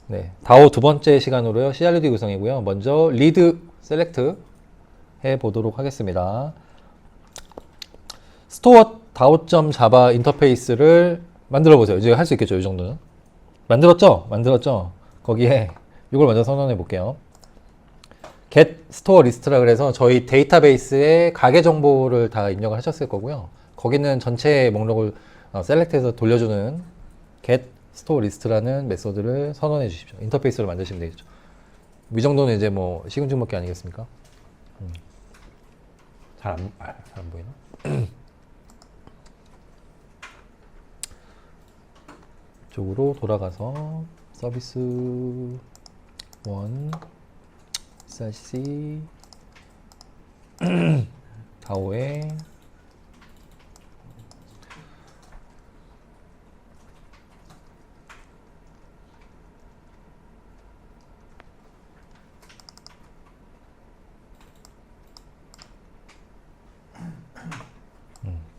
네, 다오 두 번째 시간으로요. CRUD 구성이고요. 먼저 리드 셀렉트 해 보도록 하겠습니다. 스토어 다오점 자바 인터페이스를 만들어 보세요. 이제 할 수 있겠죠, 이 정도는. 만들었죠? 만들었죠? 거기에 이걸 먼저 선언해 볼게요. get store list라 그래서 저희 데이터베이스에 가계 정보를 다 입력을 하셨을 거고요. 거기는 전체 목록을 셀렉트해서 돌려주는 get store list라는 메소드를 선언해 주십시오. 인터페이스를 만드시면 되겠죠. 이 정도는 이제 뭐 시금죽먹기 아니겠습니까? 잘 안 보이나? 쪽으로 돌아가서 서비스 1 C 다오에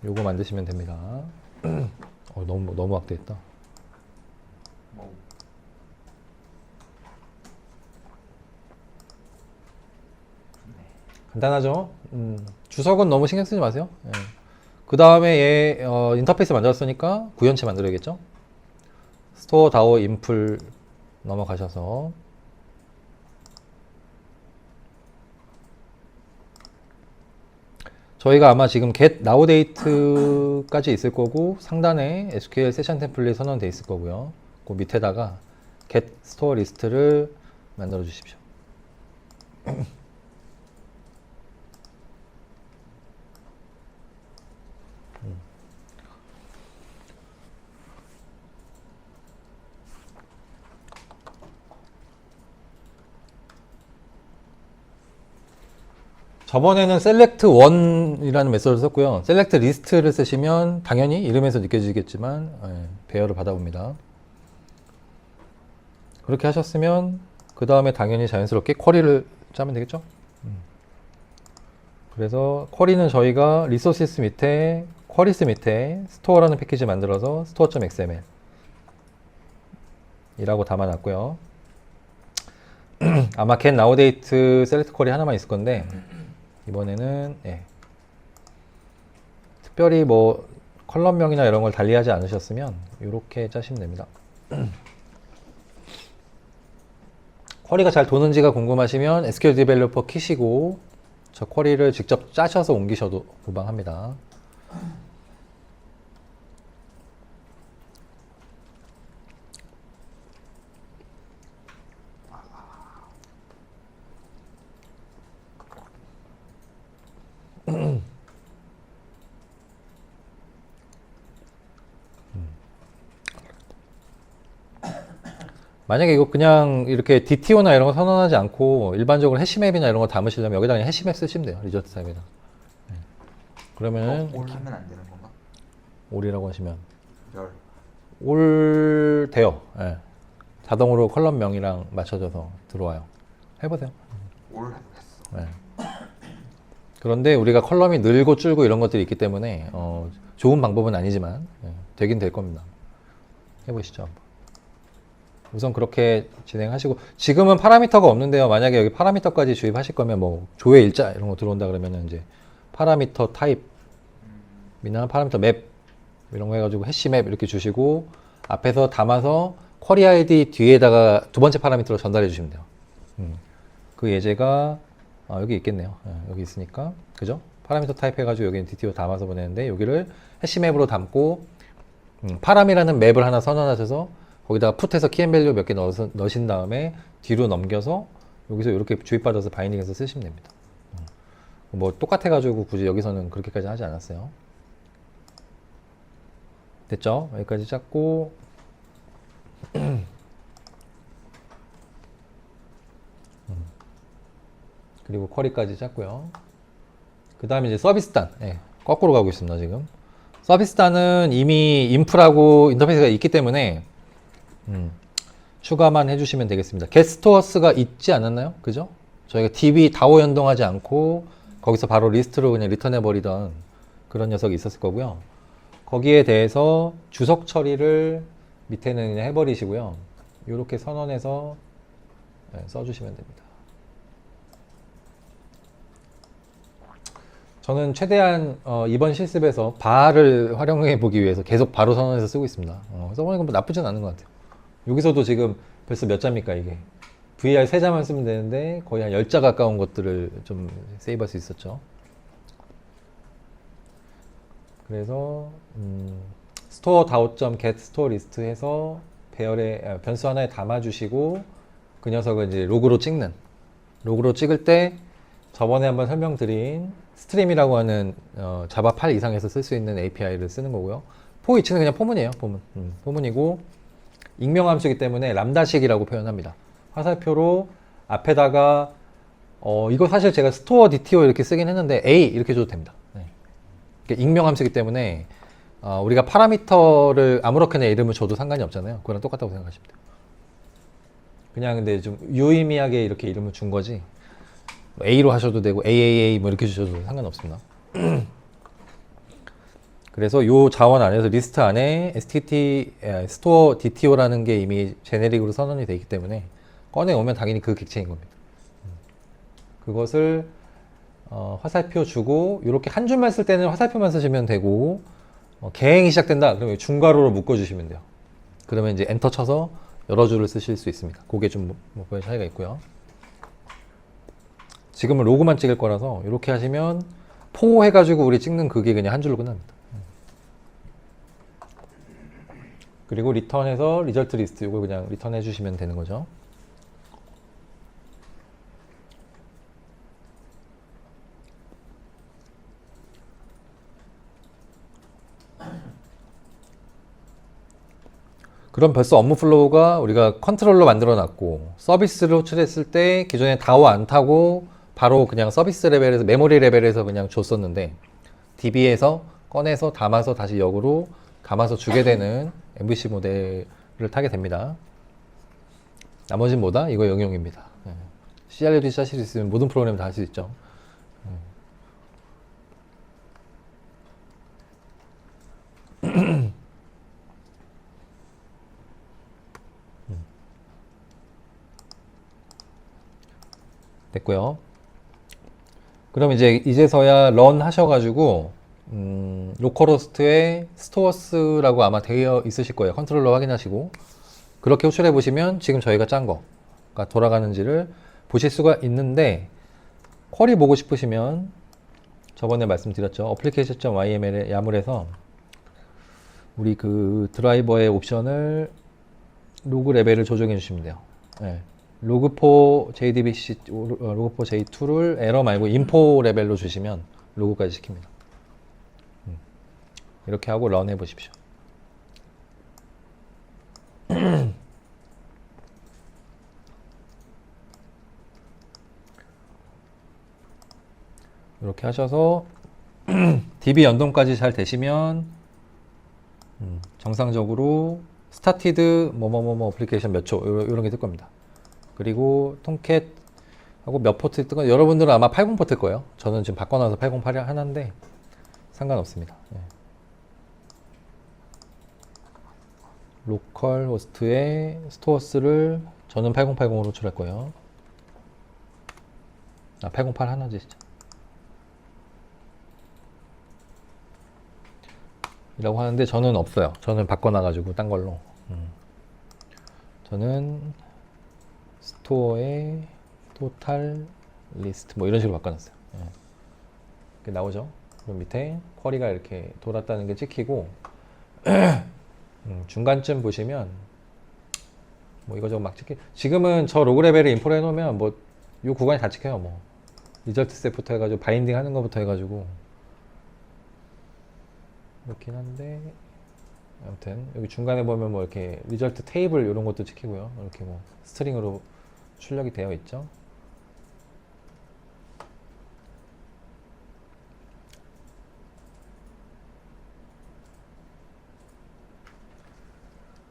요거 만드시면 됩니다. 너무 확대했다. 간단하죠? 주석은 너무 신경 쓰지 마세요. 예. 그 다음에 얘 인터페이스 만들었으니까 구현체 만들어야겠죠? 스토어 다오 인풀 넘어가셔서 저희가 아마 지금 get now date까지 있을 거고 상단에 SQL 세션 템플릿 선언되어 있을 거고요. 그 밑에다가 get store list를 만들어 주십시오. 저번에는 select one이라는 메소드를 썼고요. select list를 쓰시면 당연히 이름에서 느껴지겠지만 배열을 받아봅니다. 그렇게 하셨으면 그 다음에 당연히 자연스럽게 쿼리를 짜면 되겠죠. 그래서 쿼리는 저희가 resources 밑에 쿼리스 밑에 store라는 패키지 만들어서 store.xml 이라고 담아놨고요. 아마 get now date select 쿼리 하나만 있을 건데 이번에는 특별히 뭐 컬럼명이나 이런 걸 달리하지 않으셨으면 이렇게 짜시면 됩니다. 쿼리가 잘 도는지가 궁금하시면 SQL 디벨로퍼 키시고 저 쿼리를 직접 짜셔서 옮기셔도 무방합니다. 만약에 이거 그냥 이렇게 DTO나 이런 거 선언하지 않고 일반적으로 해시맵이나 이런 거 담으시려면 여기다 그냥 해시맵 쓰시면 돼요. 리저트 타입에다. 그러면 올 하면 안 되는 건가? 올이라고 하시면 열. 올 돼요. 자동으로 컬럼명이랑 맞춰져서 들어와요. 해보세요. 올 했어. 그런데 우리가 컬럼이 늘고 줄고 이런 것들이 있기 때문에 좋은 방법은 아니지만 되긴 될 겁니다. 해보시죠. 한번. 우선 그렇게 진행하시고 지금은 파라미터가 없는데요. 만약에 여기 파라미터까지 주입하실 거면 뭐 조회 일자 이런 거 들어온다 그러면은 이제 파라미터 타입이나 파라미터 맵 이런 거 해가지고 해시 맵 이렇게 주시고 앞에서 담아서 쿼리 아이디 뒤에다가 두 번째 파라미터로 전달해 주시면 돼요. 그 예제가 여기 있겠네요. 여기 있으니까 그죠? 파라미터 타입 해가지고 여기는 DTO 담아서 보내는데 여기를 해시 맵으로 담고 파람이라는 맵을 하나 선언하셔서 거기다가 풋해서 키앤밸류 몇 개 넣으신 다음에 뒤로 넘겨서 여기서 이렇게 주입받아서 바이닝해서 쓰시면 됩니다. 뭐 똑같아가지고 굳이 여기서는 그렇게까지 하지 않았어요. 됐죠? 여기까지 짰고 그리고 쿼리까지 짰고요. 그 다음에 이제 서비스단 거꾸로 가고 있습니다. 지금 서비스단은 이미 인프라고 인터페이스가 있기 때문에 추가만 해주시면 되겠습니다. 게스트워스가 있지 않았나요? 그죠? 저희가 DB 다오 연동하지 않고 거기서 바로 리스트로 그냥 리턴해 버리던 그런 녀석이 있었을 거고요. 거기에 대해서 주석 처리를 밑에는 그냥 해버리시고요. 이렇게 선언해서 써주시면 됩니다. 저는 최대한 이번 실습에서 바를 활용해 보기 위해서 계속 바로 선언해서 쓰고 있습니다. 써보니까 뭐 나쁘진 않은 것 같아요. 여기서도 지금 벌써 몇 자입니까 이게? VAR 3자만 쓰면 되는데 거의 한 10자 가까운 것들을 좀 세이브할 수 있었죠. 그래서 store 다웃.get store list 해서 배열에 변수 하나에 담아주시고 그 녀석을 이제 로그로 찍을 때 저번에 한번 설명드린 스트림이라고 하는 자바 8 이상에서 쓸 수 있는 API를 쓰는 거고요. for each는 그냥 포문이에요. 포문이고 익명 함수이기 때문에 람다식이라고 표현합니다. 화살표로 앞에다가 이거 사실 제가 스토어 DTO 이렇게 쓰긴 했는데 A 이렇게 줘도 됩니다. 익명 함수이기 때문에 우리가 파라미터를 아무렇게나 이름을 줘도 상관이 없잖아요. 그거랑 똑같다고 생각하시면 돼요. 그냥 근데 좀 유의미하게 이렇게 이름을 준 거지 A로 하셔도 되고 AAA 뭐 이렇게 주셔도 상관없습니다. 그래서 요 자원 안에서 리스트 안에 store DTO라는 게 이미 제네릭으로 선언이 되어 있기 때문에 꺼내오면 당연히 그 객체인 겁니다. 그것을 화살표 주고 이렇게 한 줄만 쓸 때는 화살표만 쓰시면 되고 개행이 시작된다 그러면 중괄호로 묶어주시면 돼요. 그러면 이제 엔터 쳐서 여러 줄을 쓰실 수 있습니다. 그게 좀 뭐 차이가 있고요. 지금은 로그만 찍을 거라서 이렇게 하시면 포 해가지고 우리 찍는 그게 그냥 한 줄로 끝납니다. 그리고 리턴해서 리절트 리스트 이걸 그냥 리턴해 주시면 되는 거죠. 그럼 벌써 업무 플로우가 우리가 컨트롤러 만들어 놨고 서비스를 호출했을 때 기존에 다오 안 타고 바로 그냥 서비스 레벨에서 메모리 레벨에서 그냥 줬었는데 DB에서 꺼내서 담아서 다시 역으로 감아서 주게 되는 MVC 모델을 타게 됩니다. 나머지는 뭐다? 이거 영역입니다. CRUD 짜실 수 있으면 모든 프로그램 다 할 수 있죠. 됐고요. 그럼 이제서야 런 하셔가지고 로컬호스트에 스토어스라고 아마 되어 있으실 거예요. 컨트롤러 확인하시고 그렇게 호출해 보시면 지금 저희가 짠 거가 돌아가는지를 보실 수가 있는데 쿼리 보고 싶으시면 저번에 말씀드렸죠. application.yml에 야물에서 우리 그 드라이버의 옵션을 로그 레벨을 조정해 주시면 돼요. 네. 로그4 JDBC, 로그4 J2를 에러 말고 인포 레벨로 주시면 로그까지 시킵니다. 이렇게 하고 런 해보십시오. 이렇게 하셔서 DB 연동까지 잘 되시면 정상적으로 스타티드 뭐뭐뭐뭐 어플리케이션 몇 초 이런 게 뜰 겁니다. 그리고 통캣 하고 몇 포트 뜬 건 여러분들은 아마 80 포트일 거예요. 저는 지금 바꿔놔서 808이 하나인데 상관없습니다. 네. 로컬 호스트에 스토어스를 저는 8080으로 호출할 거예요. 808 하나지 진짜. 이라고 하는데 저는 없어요. 저는 바꿔놔가지고 딴 걸로. 저는 스토어에 토탈 리스트 뭐 이런 식으로 바꿔놨어요. 이렇게 나오죠. 그럼 밑에 쿼리가 이렇게 돌았다는 게 찍히고 중간쯤 보시면 뭐 이거저거 막 찍히. 지금은 저 로그 레벨을 인포를 해놓으면 뭐 이 구간이 다 찍혀요. 뭐 리절트 셋부터 해가지고 바인딩 하는 것부터 해가지고 그렇긴 한데 아무튼 여기 중간에 보면 뭐 이렇게 리절트 테이블 이런 것도 찍히고요. 이렇게 뭐 스트링으로 출력이 되어 있죠.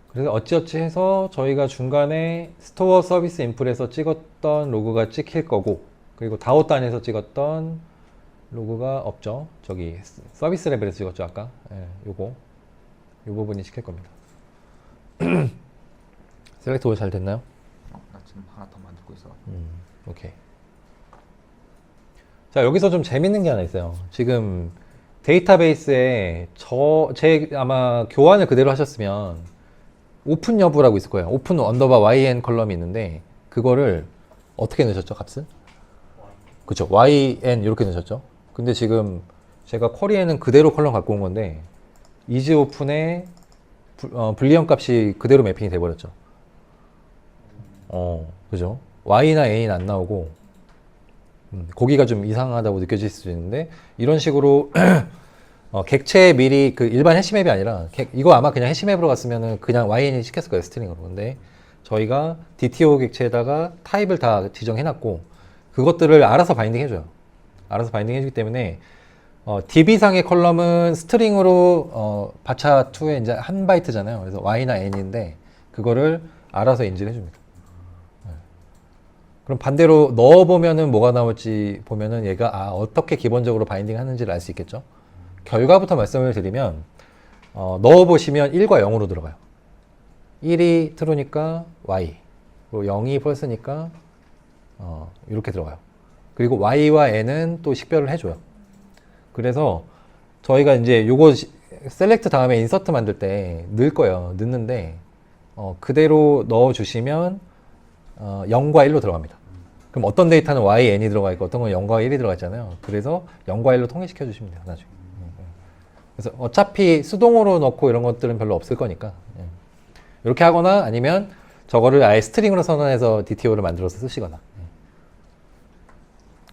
그래서 어찌어찌 해서 저희가 중간에 스토어 서비스 인풀에서 찍었던 로그가 찍힐 거고 그리고 다오 단에서 찍었던 로그가 없죠. 저기 서비스 레벨에서 찍었죠 아까. 요거 요 부분이 찍힐 겁니다. 셀렉트 올 잘 됐나요? 나 지금 하나 더 만들고 있어. 오케이. 자, 여기서 좀 재밌는 게 하나 있어요. 지금 데이터베이스에 제 아마 교환을 그대로 하셨으면 오픈 여부라고 있을 거예요. 오픈 언더바 yn 컬럼이 있는데 그거를 어떻게 넣으셨죠, 값을? 그쵸, yn 이렇게 넣으셨죠. 근데 지금 제가 쿼리에는 그대로 컬럼 갖고 온 건데 이즈 오픈에 불리언 값이 그대로 매핑이 돼버렸죠. 그죠? y나 a는 안 나오고 거기가 좀 이상하다고 느껴질 수도 있는데 이런 식으로 객체에 미리 그 일반 해시맵이 아니라 이거 아마 그냥 해시맵으로 갔으면은 그냥 YN이 시켰을 거예요, 스트링으로. 근데 저희가 DTO 객체에다가 타입을 다 지정해놨고 그것들을 알아서 바인딩 해줘요. 알아서 바인딩 해주기 때문에 DB상의 컬럼은 스트링으로 바차2에 이제 한 바이트잖아요. 그래서 Y나 N인데 그거를 알아서 인지를 해줍니다. 그럼 반대로 넣어보면은 뭐가 나올지 보면은 얘가 어떻게 기본적으로 바인딩 하는지를 알 수 있겠죠. 결과부터 말씀을 드리면 넣어보시면 1과 0으로 들어가요. 1이 true니까 y, 그리고 0이 false니까 이렇게 들어가요. 그리고 y와 n은 또 식별을 해줘요. 그래서 저희가 이제 요거 셀렉트 다음에 인서트 만들 때 넣을 거예요. 넣는데 그대로 넣어주시면 0과 1로 들어갑니다. 그럼 어떤 데이터는 y, n이 들어가 있고 어떤 건 0과 1이 들어가 있잖아요. 그래서 0과 1로 통일시켜 주시면 돼요, 나중에. 그래서 어차피 수동으로 넣고 이런 것들은 별로 없을 거니까 이렇게 하거나 아니면 저거를 아예 스트링으로 선언해서 DTO를 만들어서 쓰시거나.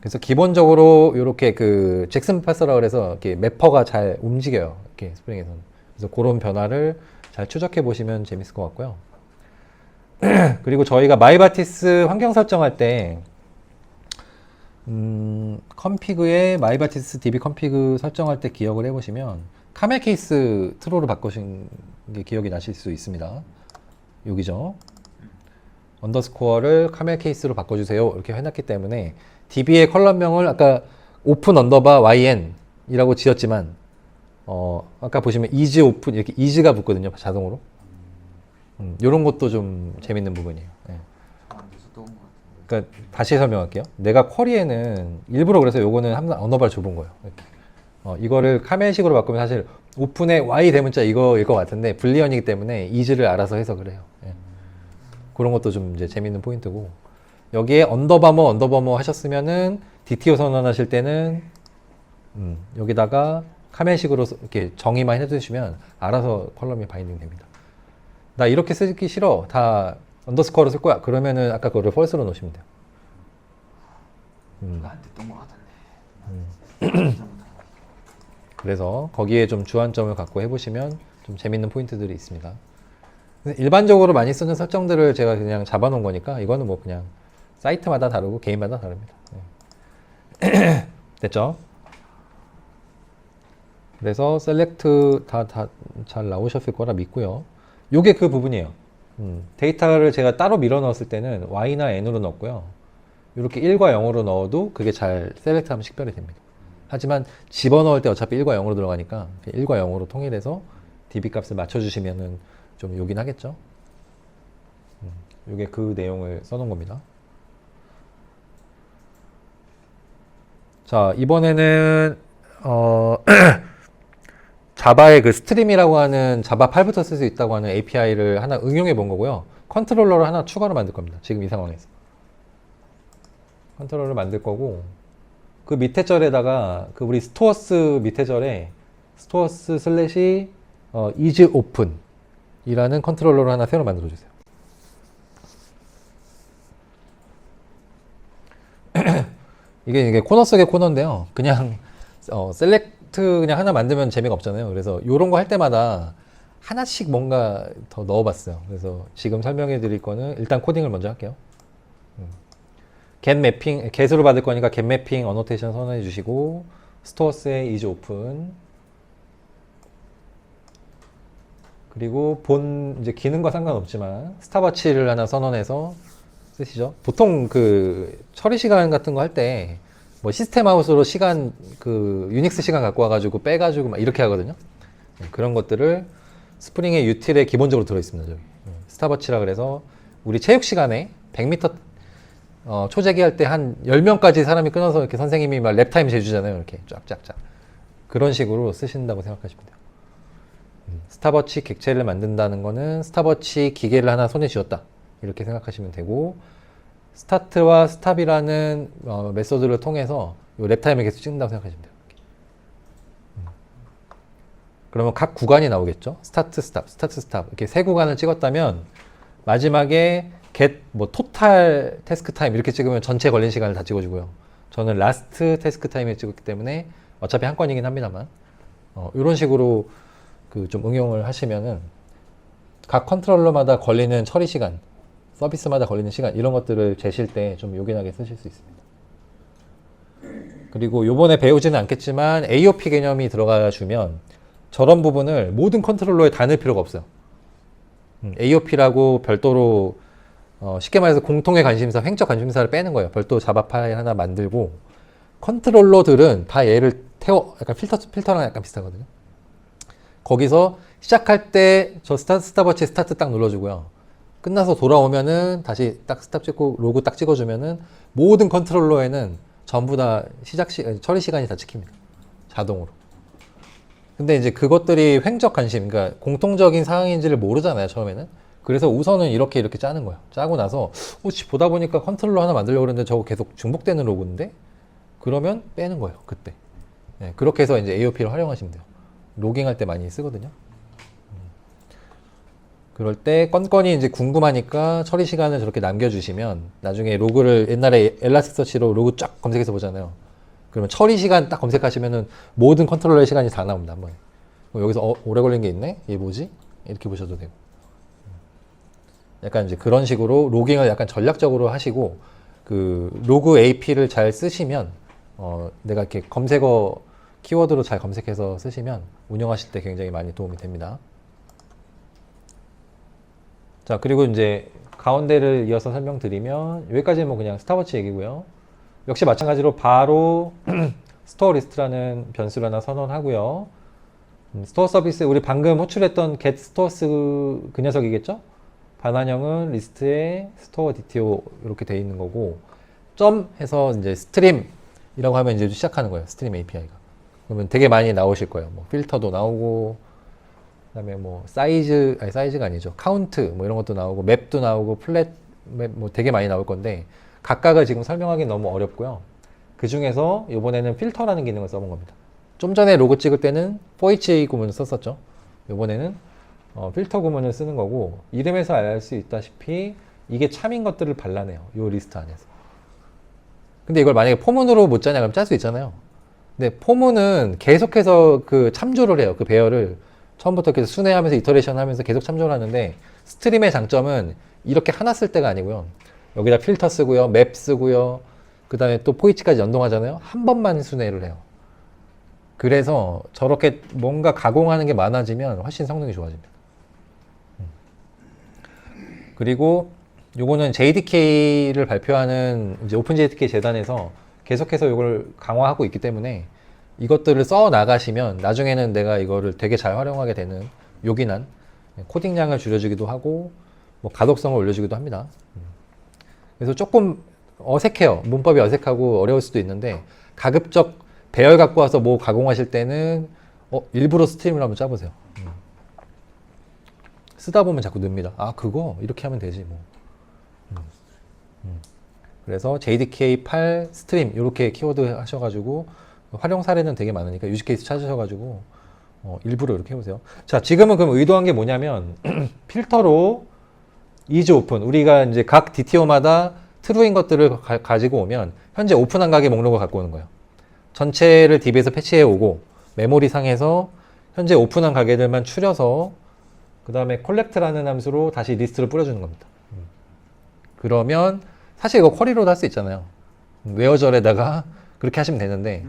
그래서 기본적으로 이렇게 그 잭슨 파서라 그래서 이렇게 매퍼가 잘 움직여요, 이렇게 스프링에서는. 그래서 그런 변화를 잘 추적해 보시면 재밌을 것 같고요. 그리고 저희가 마이바티스 환경 설정할 때 컴피그에 마이바티스 db 컴피그 설정할 때 기억을 해보시면 카멜 케이스 트로로 바꾸신 게 기억이 나실 수 있습니다. 여기죠. 언더스코어를 카멜 케이스로 바꿔주세요. 이렇게 해놨기 때문에 db의 컬럼명을 아까 오픈 언더바 yn 이라고 지었지만 아까 보시면 is 오픈 이렇게 is가 붙거든요, 자동으로. 이런 것도 좀 재밌는 부분이에요. 네. 그러니까 다시 설명할게요. 내가 쿼리에는 일부러 그래서 요거는 항상 언어바를 줘본 거예요. 이렇게. 이거를 카멜식으로 바꾸면 사실 오픈의 y 대문자 이거일 것 같은데 불리언이기 때문에 is를 알아서 해석을 해요. 예. 그런 것도 좀 이제 재밌는 포인트고 여기에 언더바머 하셨으면은 DTO 선언하실 때는 여기다가 카멜식으로 이렇게 정의만 해주시면 알아서 컬럼이 바인딩 됩니다. 나 이렇게 쓰기 싫어. 다 언더스코어로 쓸 거야. 그러면은 아까 그거를 false로 놓으시면 돼요. 나한테 넘어가던데. 그래서 거기에 좀 주안점을 갖고 해보시면 좀 재밌는 포인트들이 있습니다. 일반적으로 많이 쓰는 설정들을 제가 그냥 잡아놓은 거니까 이거는 뭐 그냥 사이트마다 다르고 개인마다 다릅니다. 네. 됐죠? 그래서 셀렉트 다 잘 나오셨을 거라 믿고요. 요게 그 부분이에요. 데이터를 제가 따로 밀어 넣었을 때는 y나 n으로 넣었고요. 이렇게 1과 0으로 넣어도 그게 잘 셀렉트 하면 식별이 됩니다. 하지만 집어넣을 때 어차피 1과 0으로 들어가니까 1과 0으로 통일해서 db 값을 맞춰주시면은 좀 요긴 하겠죠. 요게 그 내용을 써놓은 겁니다. 자, 이번에는 자바의 그 스트림이라고 하는 자바 8부터 쓸 수 있다고 하는 API를 하나 응용해 본 거고요. 컨트롤러를 하나 추가로 만들 겁니다. 지금 이 상황에서. 컨트롤러를 만들 거고, 그 밑에 절에다가 그 우리 스토어스 밑에 절에 스토어스 슬래시 is open 이라는 컨트롤러를 하나 새로 만들어 주세요. 이게 코너 속의 코너인데요. 그냥 셀렉트 그냥 하나 만들면 재미가 없잖아요. 그래서 이런 거 할 때마다 하나씩 뭔가 더 넣어봤어요. 그래서 지금 설명해 드릴 거는 일단 코딩을 먼저 할게요. get 매핑, get으로 받을 거니까 get 매핑 어노테이션 선언해 주시고 스토어스에 is open 그리고 본 이제 기능과 상관없지만 스탑워치를 하나 선언해서 쓰시죠. 보통 그 처리 시간 같은 거 할 때 뭐 시스템 아웃으로 시간 그 유닉스 시간 갖고 와가지고 빼가지고 막 이렇게 하거든요. 그런 것들을 스프링의 유틸에 기본적으로 들어 있습니다. 저기 스탑워치라 그래서 우리 체육 시간에 100m 초재기 할 때 한 10명까지 사람이 끊어서 이렇게 선생님이 막 랩타임 재주잖아요. 이렇게 쫙쫙쫙. 그런 식으로 쓰신다고 생각하시면 돼요. 스탑워치 객체를 만든다는 거는 스탑워치 기계를 하나 손에 쥐었다. 이렇게 생각하시면 되고, 스타트와 스탑이라는 메소드를 통해서 요 랩타임을 계속 찍는다고 생각하시면 돼요. 그러면 각 구간이 나오겠죠. 스타트, 스탑, 스타트, 스탑. 이렇게 세 구간을 찍었다면 마지막에 get 뭐 토탈 태스크 타임 이렇게 찍으면 전체 걸린 시간을 다 찍어주고요. 저는 라스트 태스크 타임에 찍었기 때문에 어차피 한 건이긴 합니다만 이런 식으로 그 좀 응용을 하시면은 각 컨트롤러마다 걸리는 처리 시간, 서비스마다 걸리는 시간 이런 것들을 재실 때 좀 요긴하게 쓰실 수 있습니다. 그리고 요번에 배우지는 않겠지만 AOP 개념이 들어가 주면 저런 부분을 모든 컨트롤러에 다 넣을 필요가 없어요. AOP라고 별도로 쉽게 말해서 공통의 관심사, 횡적 관심사를 빼는 거예요. 별도 자바 파일 하나 만들고 컨트롤러들은 다 얘를 약간 필터랑 약간 비슷하거든요. 거기서 시작할 때 저 스타트워치 스타트 딱 눌러주고요. 끝나서 돌아오면은 다시 딱 스탑 찍고 로그 딱 찍어주면은 모든 컨트롤러에는 전부 다 처리 시간이 다 찍힙니다. 자동으로. 근데 이제 그것들이 횡적 관심, 그러니까 공통적인 상황인지를 모르잖아요, 처음에는. 그래서 우선은 이렇게 짜는 거예요. 짜고 나서, 보다 보니까 컨트롤러 하나 만들려고 그랬는데 저거 계속 중복되는 로그인데? 그러면 빼는 거예요, 그때. 네, 그렇게 해서 이제 AOP를 활용하시면 돼요. 로깅할 때 많이 쓰거든요. 그럴 때 건건이 이제 궁금하니까 처리 시간을 저렇게 남겨주시면 나중에 로그를 옛날에 엘라스틱서치로 로그 쫙 검색해서 보잖아요. 그러면 처리 시간 딱 검색하시면은 모든 컨트롤러의 시간이 다 나옵니다, 한 번에. 여기서 오래 걸린 게 있네? 얘 뭐지? 이렇게 보셔도 되고. 약간 이제 그런 식으로 로깅을 약간 전략적으로 하시고 그 로그 AP를 잘 쓰시면 내가 이렇게 검색어 키워드로 잘 검색해서 쓰시면 운영하실 때 굉장히 많이 도움이 됩니다. 자, 그리고 이제 가운데를 이어서 설명드리면 여기까지는 뭐 그냥 스타워치 얘기고요. 역시 마찬가지로 바로 스토어 리스트라는 변수를 하나 선언하고요. 스토어 서비스 우리 방금 호출했던 get stores 그 녀석이겠죠? 반환형은 리스트에 스토어 DTO 이렇게 돼 있는 거고 점 해서 이제 스트림이라고 하면 이제 시작하는 거예요. 스트림 API가. 그러면 되게 많이 나오실 거예요. 뭐 필터도 나오고 그다음에 뭐 사이즈가 아니죠. 카운트 뭐 이런 것도 나오고 맵도 나오고 플랫 맵 뭐 되게 많이 나올 건데 각각을 지금 설명하기 너무 어렵고요. 그 중에서 이번에는 필터라는 기능을 써본 겁니다. 좀 전에 로고 찍을 때는 for 구문을 썼었죠. 이번에는 필터 구문을 쓰는 거고 이름에서 알 수 있다시피 이게 참인 것들을 발라내요. 이 리스트 안에서. 근데 이걸 만약에 포문으로 못 짜냐 그럼 짤 수 있잖아요. 근데 포문은 계속해서 그 참조를 해요. 그 배열을 처음부터 계속 순회하면서 이터레이션 하면서 계속 참조를 하는데 스트림의 장점은 이렇게 하나 쓸 때가 아니고요. 여기다 필터 쓰고요. 맵 쓰고요. 그 다음에 또 포이치까지 연동하잖아요. 한 번만 순회를 해요. 그래서 저렇게 뭔가 가공하는 게 많아지면 훨씬 성능이 좋아집니다. 그리고 요거는 JDK를 발표하는 이제 오픈 JDK 재단에서 계속해서 이걸 강화하고 있기 때문에 이것들을 써 나가시면 나중에는 내가 이거를 되게 잘 활용하게 되는 요긴한 코딩량을 줄여주기도 하고 뭐 가독성을 올려주기도 합니다. 그래서 조금 어색해요. 문법이 어색하고 어려울 수도 있는데 가급적 배열 갖고 와서 뭐 가공하실 때는 일부러 스트림을 한번 짜보세요. 쓰다 보면 자꾸 늡니다. 아 그거 이렇게 하면 되지 뭐. 그래서 JDK8 스트림 이렇게 키워드 하셔가지고 활용 사례는 되게 많으니까 유즈 케이스 찾으셔가지고 일부러 이렇게 해보세요. 자 지금은 그럼 의도한 게 뭐냐면 필터로 is open 우리가 이제 각 DTO마다 true인 것들을 가지고 오면 현재 오픈한 가게 목록을 갖고 오는 거예요. 전체를 DB에서 패치해 오고 메모리 상에서 현재 오픈한 가게들만 추려서 그 다음에 collect라는 함수로 다시 리스트를 뿌려주는 겁니다. 그러면 사실 이거 쿼리로도 할 수 있잖아요. 웨어절에다가 그렇게 하시면 되는데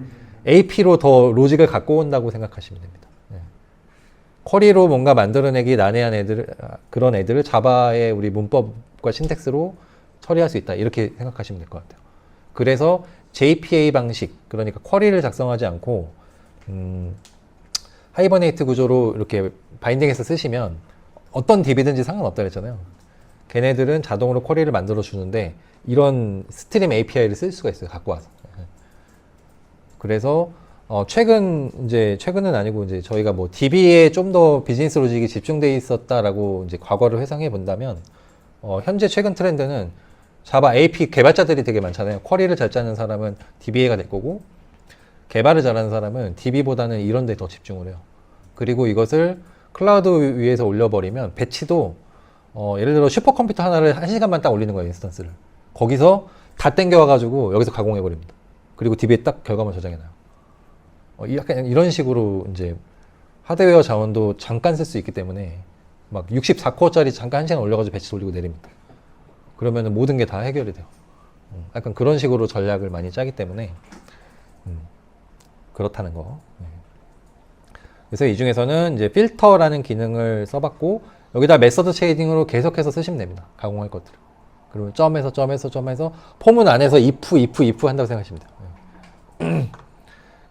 AP로 더 로직을 갖고 온다고 생각하시면 됩니다. 네. 쿼리로 뭔가 만들어내기 난해한 그런 애들을 자바의 우리 문법과 신텍스로 처리할 수 있다. 이렇게 생각하시면 될 것 같아요. 그래서 JPA 방식, 그러니까 쿼리를 작성하지 않고 하이버네이트 구조로 이렇게 바인딩해서 쓰시면 어떤 DB든지 상관없다 그랬잖아요. 걔네들은 자동으로 쿼리를 만들어 주는데 이런 스트림 API를 쓸 수가 있어요. 갖고 와서. 그래서 최근은 아니고 이제 저희가 뭐 DB에 좀 더 비즈니스 로직이 집중돼 있었다라고 이제 과거를 회상해 본다면 현재 최근 트렌드는 자바 AP 개발자들이 되게 많잖아요. 쿼리를 잘 짜는 사람은 DBA가 될 거고 개발을 잘하는 사람은 DB보다는 이런 데 더 집중을 해요. 그리고 이것을 클라우드 위에서 올려버리면 배치도 예를 들어 슈퍼컴퓨터 하나를 1시간만 딱 올리는 거예요. 인스턴스를. 거기서 다 땡겨와가지고 여기서 가공해버립니다. 그리고 DB에 딱 결과만 저장해놔요. 약간 이런 식으로 이제 하드웨어 자원도 잠깐 쓸 수 있기 때문에 막 64코어짜리 잠깐 1시간 올려가지고 배치 돌리고 내립니다. 그러면 모든 게 다 해결이 돼요. 약간 그런 식으로 전략을 많이 짜기 때문에 그렇다는 거. 그래서 이 중에서는 이제 필터라는 기능을 써봤고 여기다 메서드 체인으로 계속해서 쓰시면 됩니다. 가공할 것들을. 그리고 점에서 포문 안에서 if 한다고 생각하시면 돼요.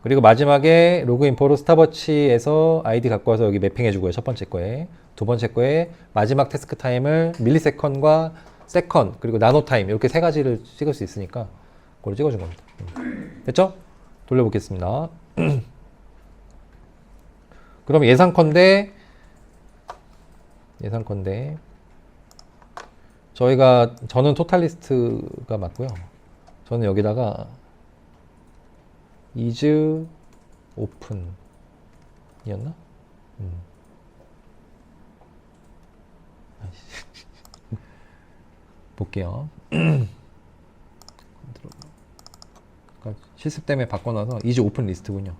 그리고 마지막에 로그인포로 스타버치에서 아이디 갖고 와서 여기 매핑해주고요. 첫 번째 거에. 두 번째 거에 마지막 태스크 타임을 밀리세컨과 세컨 그리고 나노 타임 이렇게 세 가지를 찍을 수 있으니까 그걸 찍어준 겁니다. 됐죠? 돌려보겠습니다. 그럼 예상컨대 저는 토탈리스트가 맞고요. 저는 여기다가 is open이었나? 볼게요. 실습 때문에 바꿔놔서 is open 리스트군요.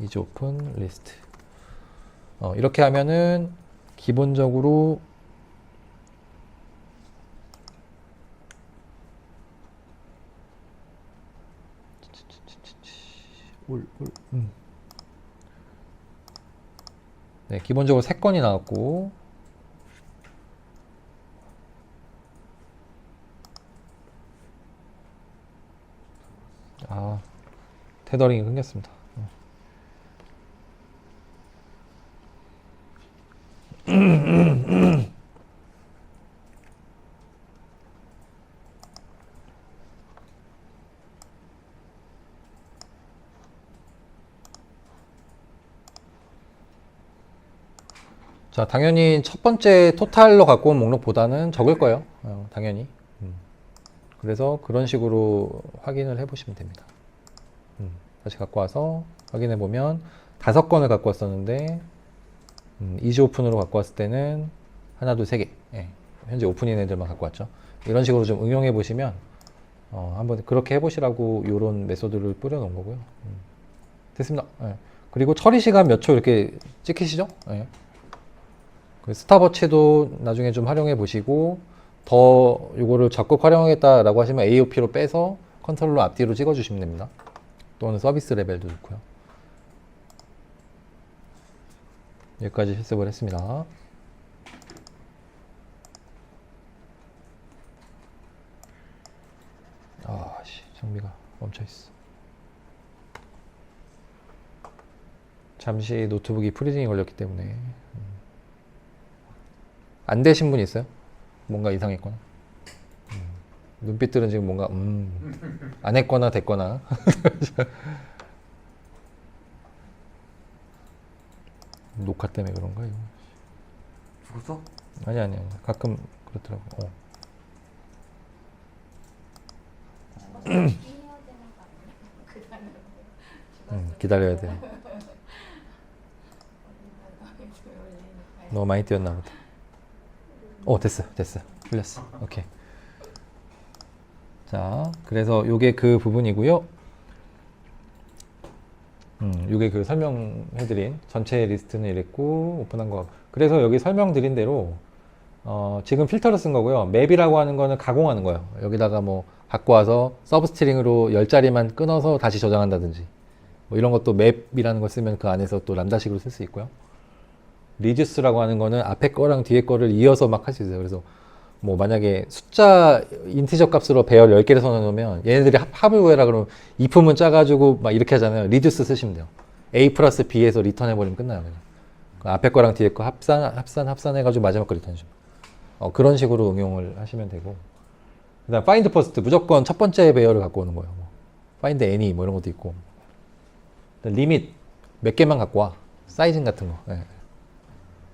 is open 리스트. 이렇게 하면은 기본적으로 네, 기본적으로 3건이 나왔고 테더링이 끊겼습니다. 자, 당연히 첫 번째 토탈로 갖고 온 목록보다는 적을 거예요. 당연히. 그래서 그런 식으로 확인을 해보시면 됩니다. 다시 갖고 와서 확인해 보면 5건을 갖고 왔었는데 이지 오픈으로 갖고 왔을 때는 하나, 둘, 3개. 예, 현재 오픈인 애들만 갖고 왔죠. 이런 식으로 좀 응용해 보시면 한번 그렇게 해보시라고 이런 메소드를 뿌려놓은 거고요. 됐습니다. 예. 그리고 처리 시간 몇 초 이렇게 찍히시죠? 예. 그 스타버치도 나중에 좀 활용해 보시고 더 이거를 적극 활용하겠다라고 하시면 AOP로 빼서 컨트롤러 앞뒤로 찍어 주시면 됩니다. 또는 서비스 레벨도 좋고요. 여기까지 실습을 했습니다. 장비가 멈춰 있어. 잠시 노트북이 프리징이 걸렸기 때문에. 안 되신 분 있어요? 뭔가 이상했거나. 눈빛들은 지금 뭔가 안 했거나 됐거나. 녹화 때문에 그런가 이거? 죽었어? 아니 가끔 그렇더라고. 기다려야 돼. 너무 많이 뛰었나 보다. 됐어. 풀렸어. 오케이. 자, 그래서 요게 그 부분이고요. 요게 그 설명해드린 전체 리스트는 이랬고 오픈한 거. 그래서 여기 설명드린 대로 지금 필터를 쓴 거고요. 맵이라고 하는 거는 가공하는 거예요. 여기다가 뭐 갖고 와서 서브스트링으로 10자리만 끊어서 다시 저장한다든지 뭐 이런 것도 맵이라는 걸 쓰면 그 안에서 또 람다식으로 쓸 수 있고요. 리듀스라고 하는 거는 앞에 거랑 뒤에 거를 이어서 막 할 수 있어요. 그래서 뭐 만약에 숫자 인티저 값으로 배열 10개를 선언해놓으면 얘네들이 합을 구해라 그러면 if문 짜가지고 막 이렇게 하잖아요. 리듀스 쓰시면 돼요. a 플러스 b에서 리턴해버리면 끝나요. 그냥. 앞에 거랑 뒤에 거 합산해가지고 마지막 거 리턴해줍니다. 그런 식으로 응용을 하시면 되고, 그다음 find first 무조건 첫 번째 배열을 갖고 오는 거예요. 뭐. find any 뭐 이런 것도 있고, 리밋 몇 개만 갖고 와, 사이징 같은 거. 예.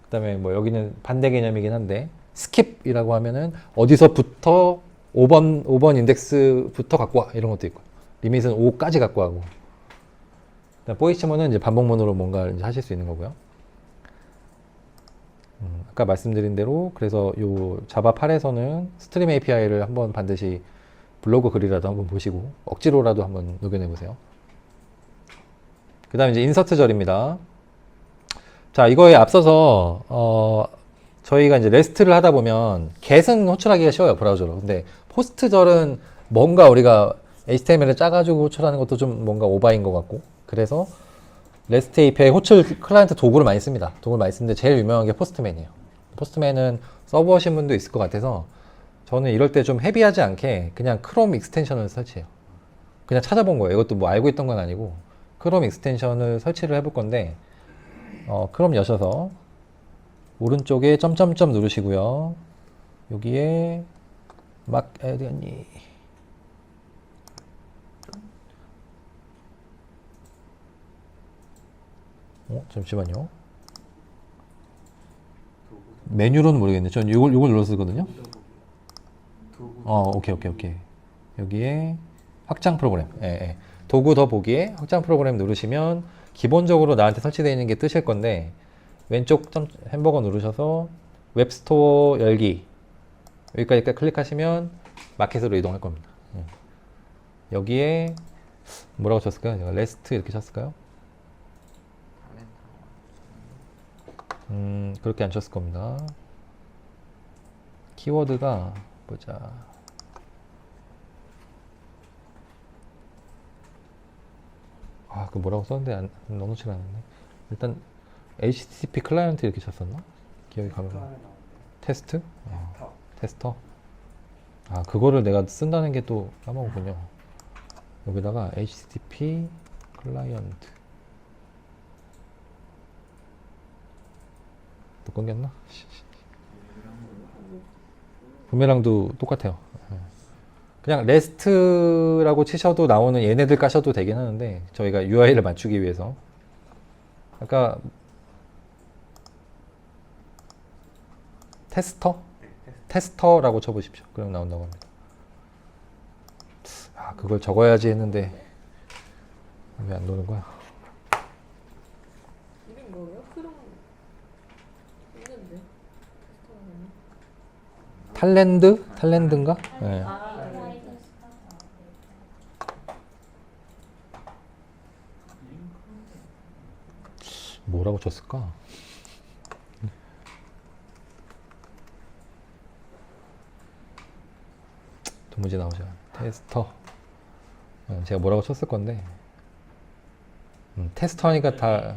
그다음에 뭐 여기는 반대 개념이긴 한데 skip이라고 하면은 어디서부터 5번 인덱스부터 갖고 와 이런 것도 있고, 리밋은 5까지 갖고 하고, 포지션은 이제 반복문으로 뭔가 이제 하실 수 있는 거고요. 아까 말씀드린 대로 그래서 요 자바 8에서는 스트림 API를 한번 반드시 블로그 글이라도 한번 보시고 억지로라도 한번 녹여내 보세요. 그 다음에 이제 인서트절입니다. 자, 이거에 앞서서 저희가 이제 레스트를 하다 보면 get은 호출하기가 쉬워요, 브라우저로. 근데 포스트절은 뭔가 우리가 HTML을 짜가지고 호출하는 것도 좀 뭔가 오바인 것 같고, 그래서 REST API 호출 클라이언트 도구를 많이 씁니다. 도구를 많이 쓰는데 제일 유명한 게 포스트맨이에요. 포스트맨은 써보신 분도 있을 것 같아서 저는 이럴 때 좀 헤비하지 않게 그냥 크롬 익스텐션을 설치해요. 그냥 찾아본 거예요. 이것도 뭐 알고 있던 건 아니고 크롬 익스텐션을 설치를 해볼 건데, 크롬 여셔서 오른쪽에 점점점 누르시고요. 여기에 막 에드니 잠시만요. 메뉴로는 모르겠네. 전 요걸 눌렀거든요. 오케이. 여기에 확장 프로그램. 예. 도구 더 보기에 확장 프로그램 누르시면 기본적으로 나한테 설치되어 있는 게 뜨실 건데, 왼쪽 햄버거 누르셔서 웹스토어 열기 여기까지 클릭하시면 마켓으로 이동할 겁니다. 여기에 뭐라고 쳤을까요? 제가 레스트 이렇게 쳤을까요? 그렇게 안 쳤을 겁니다. 키워드가 보자. 그 뭐라고 썼는데 넣어놓지가 않았네. 일단 HTTP 클라이언트 이렇게 쳤었나? 기억이 가면 테스트? 테스터? 그거를 내가 쓴다는 게 또 까먹었군요. 여기다가 HTTP 클라이언트 또 끊겼나? 부메랑도 똑같아요. 그냥 레스트라고 치셔도 나오는 얘네들 까셔도 되긴 하는데, 저희가 UI를 맞추기 위해서 아까 테스터라고 쳐보십시오. 그럼 나온다고 합니다. 그걸 적어야지 했는데 왜 안 노는 거야? 이름 뭐예요? 크롬 있는데. 탈랜드인가? 네. 네. 뭐라고 쳤을까? 도무지 나오지 않아. 테스터. 제가 뭐라고 쳤을 건데, 테스터 하니까 다.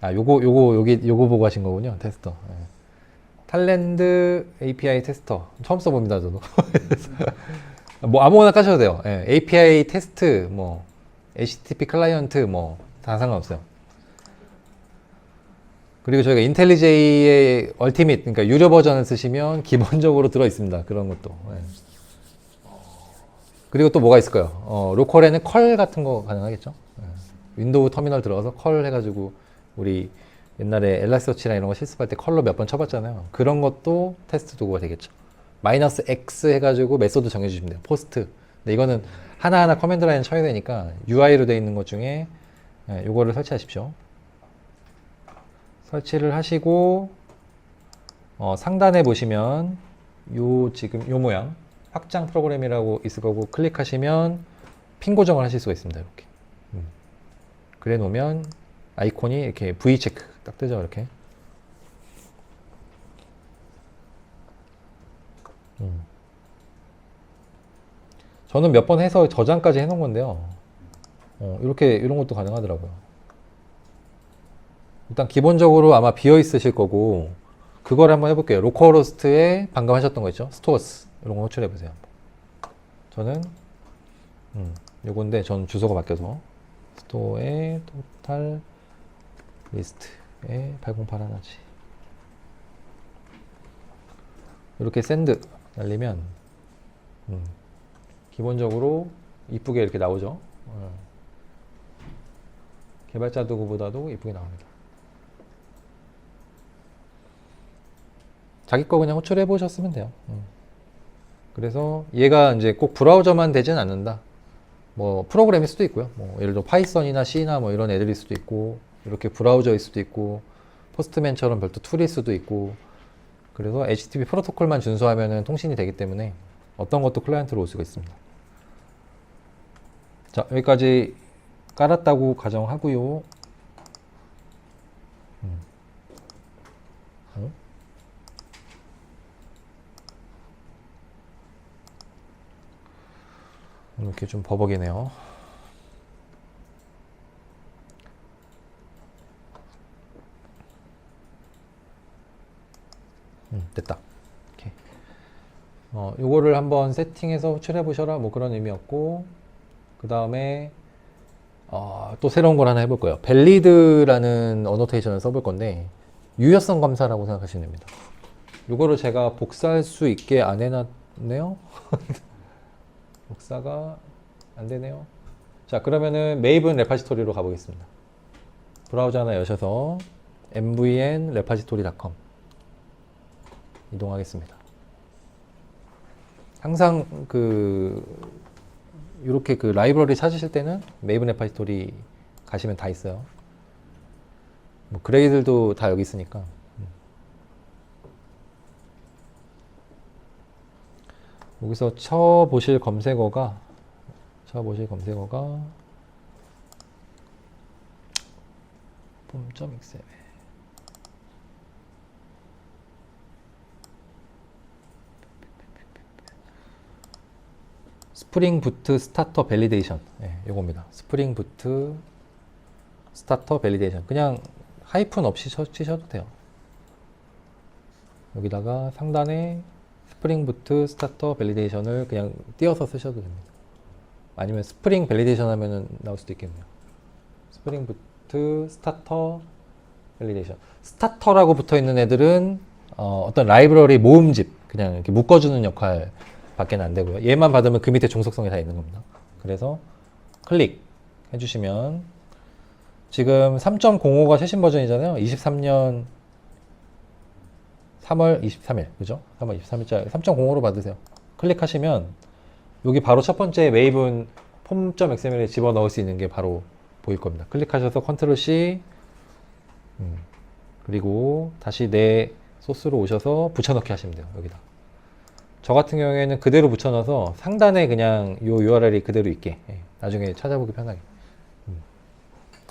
요거 보고 하신 거군요. 테스터. 탈랜드 API 테스터. 처음 써봅니다, 저도. 뭐 아무거나 까셔도 돼요. API 테스트, 뭐 HTTP 클라이언트, 뭐 다 상관없어요. 그리고 저희가 인텔리제이의 얼티밋, 그러니까 유료 버전을 쓰시면 기본적으로 들어 있습니다. 그런 것도. 그리고 또 뭐가 있을까요? 로컬에는 컬 같은 거 가능하겠죠? 윈도우 터미널 들어가서 컬 해가지고, 우리 옛날에 엘라스터치나 이런 거 실습할 때 컬로 몇 번 쳐봤잖아요. 그런 것도 테스트 도구가 되겠죠. -X 해가지고 메소드 정해주시면 돼요. 포스트. 근데 이거는 하나하나 커맨드 라인 쳐야 되니까 UI로 되어 있는 것 중에 요거를 설치하십시오. 설치를 하시고, 상단에 보시면 지금 요 모양 확장 프로그램이라고 있을 거고, 클릭하시면 핀 고정을 하실 수가 있습니다. 이렇게 그래 놓으면 아이콘이 이렇게 V 체크 딱 뜨죠. 이렇게. 저는 몇 번 해서 저장까지 해놓은 건데요. 이렇게 이런 것도 가능하더라고요. 일단 기본적으로 아마 비어 있으실 거고, 그걸 한번 해볼게요. 로컬호스트에 방금 하셨던 거 있죠? 스토어스 이런 거 호출해 보세요. 저는 요건데 전 주소가 바뀌어서 스토어에 토탈 리스트에 808 하나지. 이렇게 샌드 날리면 기본적으로 이쁘게 이렇게 나오죠. 개발자 도구보다도 이쁘게 나옵니다. 자기 거 그냥 호출해 보셨으면 돼요. 그래서 얘가 이제 꼭 브라우저만 되진 않는다. 뭐 프로그램일 수도 있고요. 뭐 예를 들어 파이썬이나 C나 뭐 이런 애들일 수도 있고, 이렇게 브라우저일 수도 있고, 포스트맨처럼 별도 툴일 수도 있고. 그래서 HTTP 프로토콜만 준수하면은 통신이 되기 때문에 어떤 것도 클라이언트로 올 수가 있습니다. 자, 여기까지 깔았다고 가정하고요. 이렇게 좀 버벅이네요. 됐다. 오케이. 요거를 한번 세팅해서 호출해 보셔라 뭐 그런 의미였고, 그 다음에 또 새로운 걸 하나 해볼 거예요. 밸리드라는 어노테이션을 써볼 건데, 유효성 검사라고 생각하시면 됩니다. 요거를 제가 복사할 수 있게 안 해놨네요. 복사가 안 되네요. 자, 그러면은 메이븐 레파지토리로 가보겠습니다. 브라우저 하나 여셔서 mvn-repository.com 이동하겠습니다. 항상 이렇게 라이브러리 찾으실 때는 메이븐 레파지토리 가시면 다 있어요. 뭐 그레이들도 다 여기 있으니까. 여기서 쳐보실 검색어가 폼.xml 스프링 부트 스타터 밸리데이션, 요겁니다. 스프링 부트 스타터 밸리데이션, 그냥 하이픈 없이 치셔도 돼요. 여기다가 상단에 스프링 부트 스타터 밸리데이션을 그냥 띄어서 쓰셔도 됩니다. 아니면 스프링 밸리데이션 하면은 나올 수도 있겠네요. 스프링 부트 스타터 밸리데이션. 스타터라고 붙어 있는 애들은 어떤 라이브러리 모음집, 그냥 이렇게 묶어주는 역할 밖에 안 되고요. 얘만 받으면 그 밑에 종속성이 다 있는 겁니다. 그래서 클릭 해주시면 지금 3.05가 최신 버전이잖아요. 23년 3월 23일, 그죠? 3월 23일자 3.05로 받으세요. 클릭하시면 여기 바로 첫 번째 메이븐 폼.xml에 집어넣을 수 있는 게 바로 보일 겁니다. 클릭하셔서 컨트롤 C 그리고 다시 내 소스로 오셔서 붙여넣기 하시면 돼요. 여기다. 저 같은 경우에는 그대로 붙여넣어서 상단에 그냥 요 URL이 그대로 있게, 나중에 찾아보기 편하게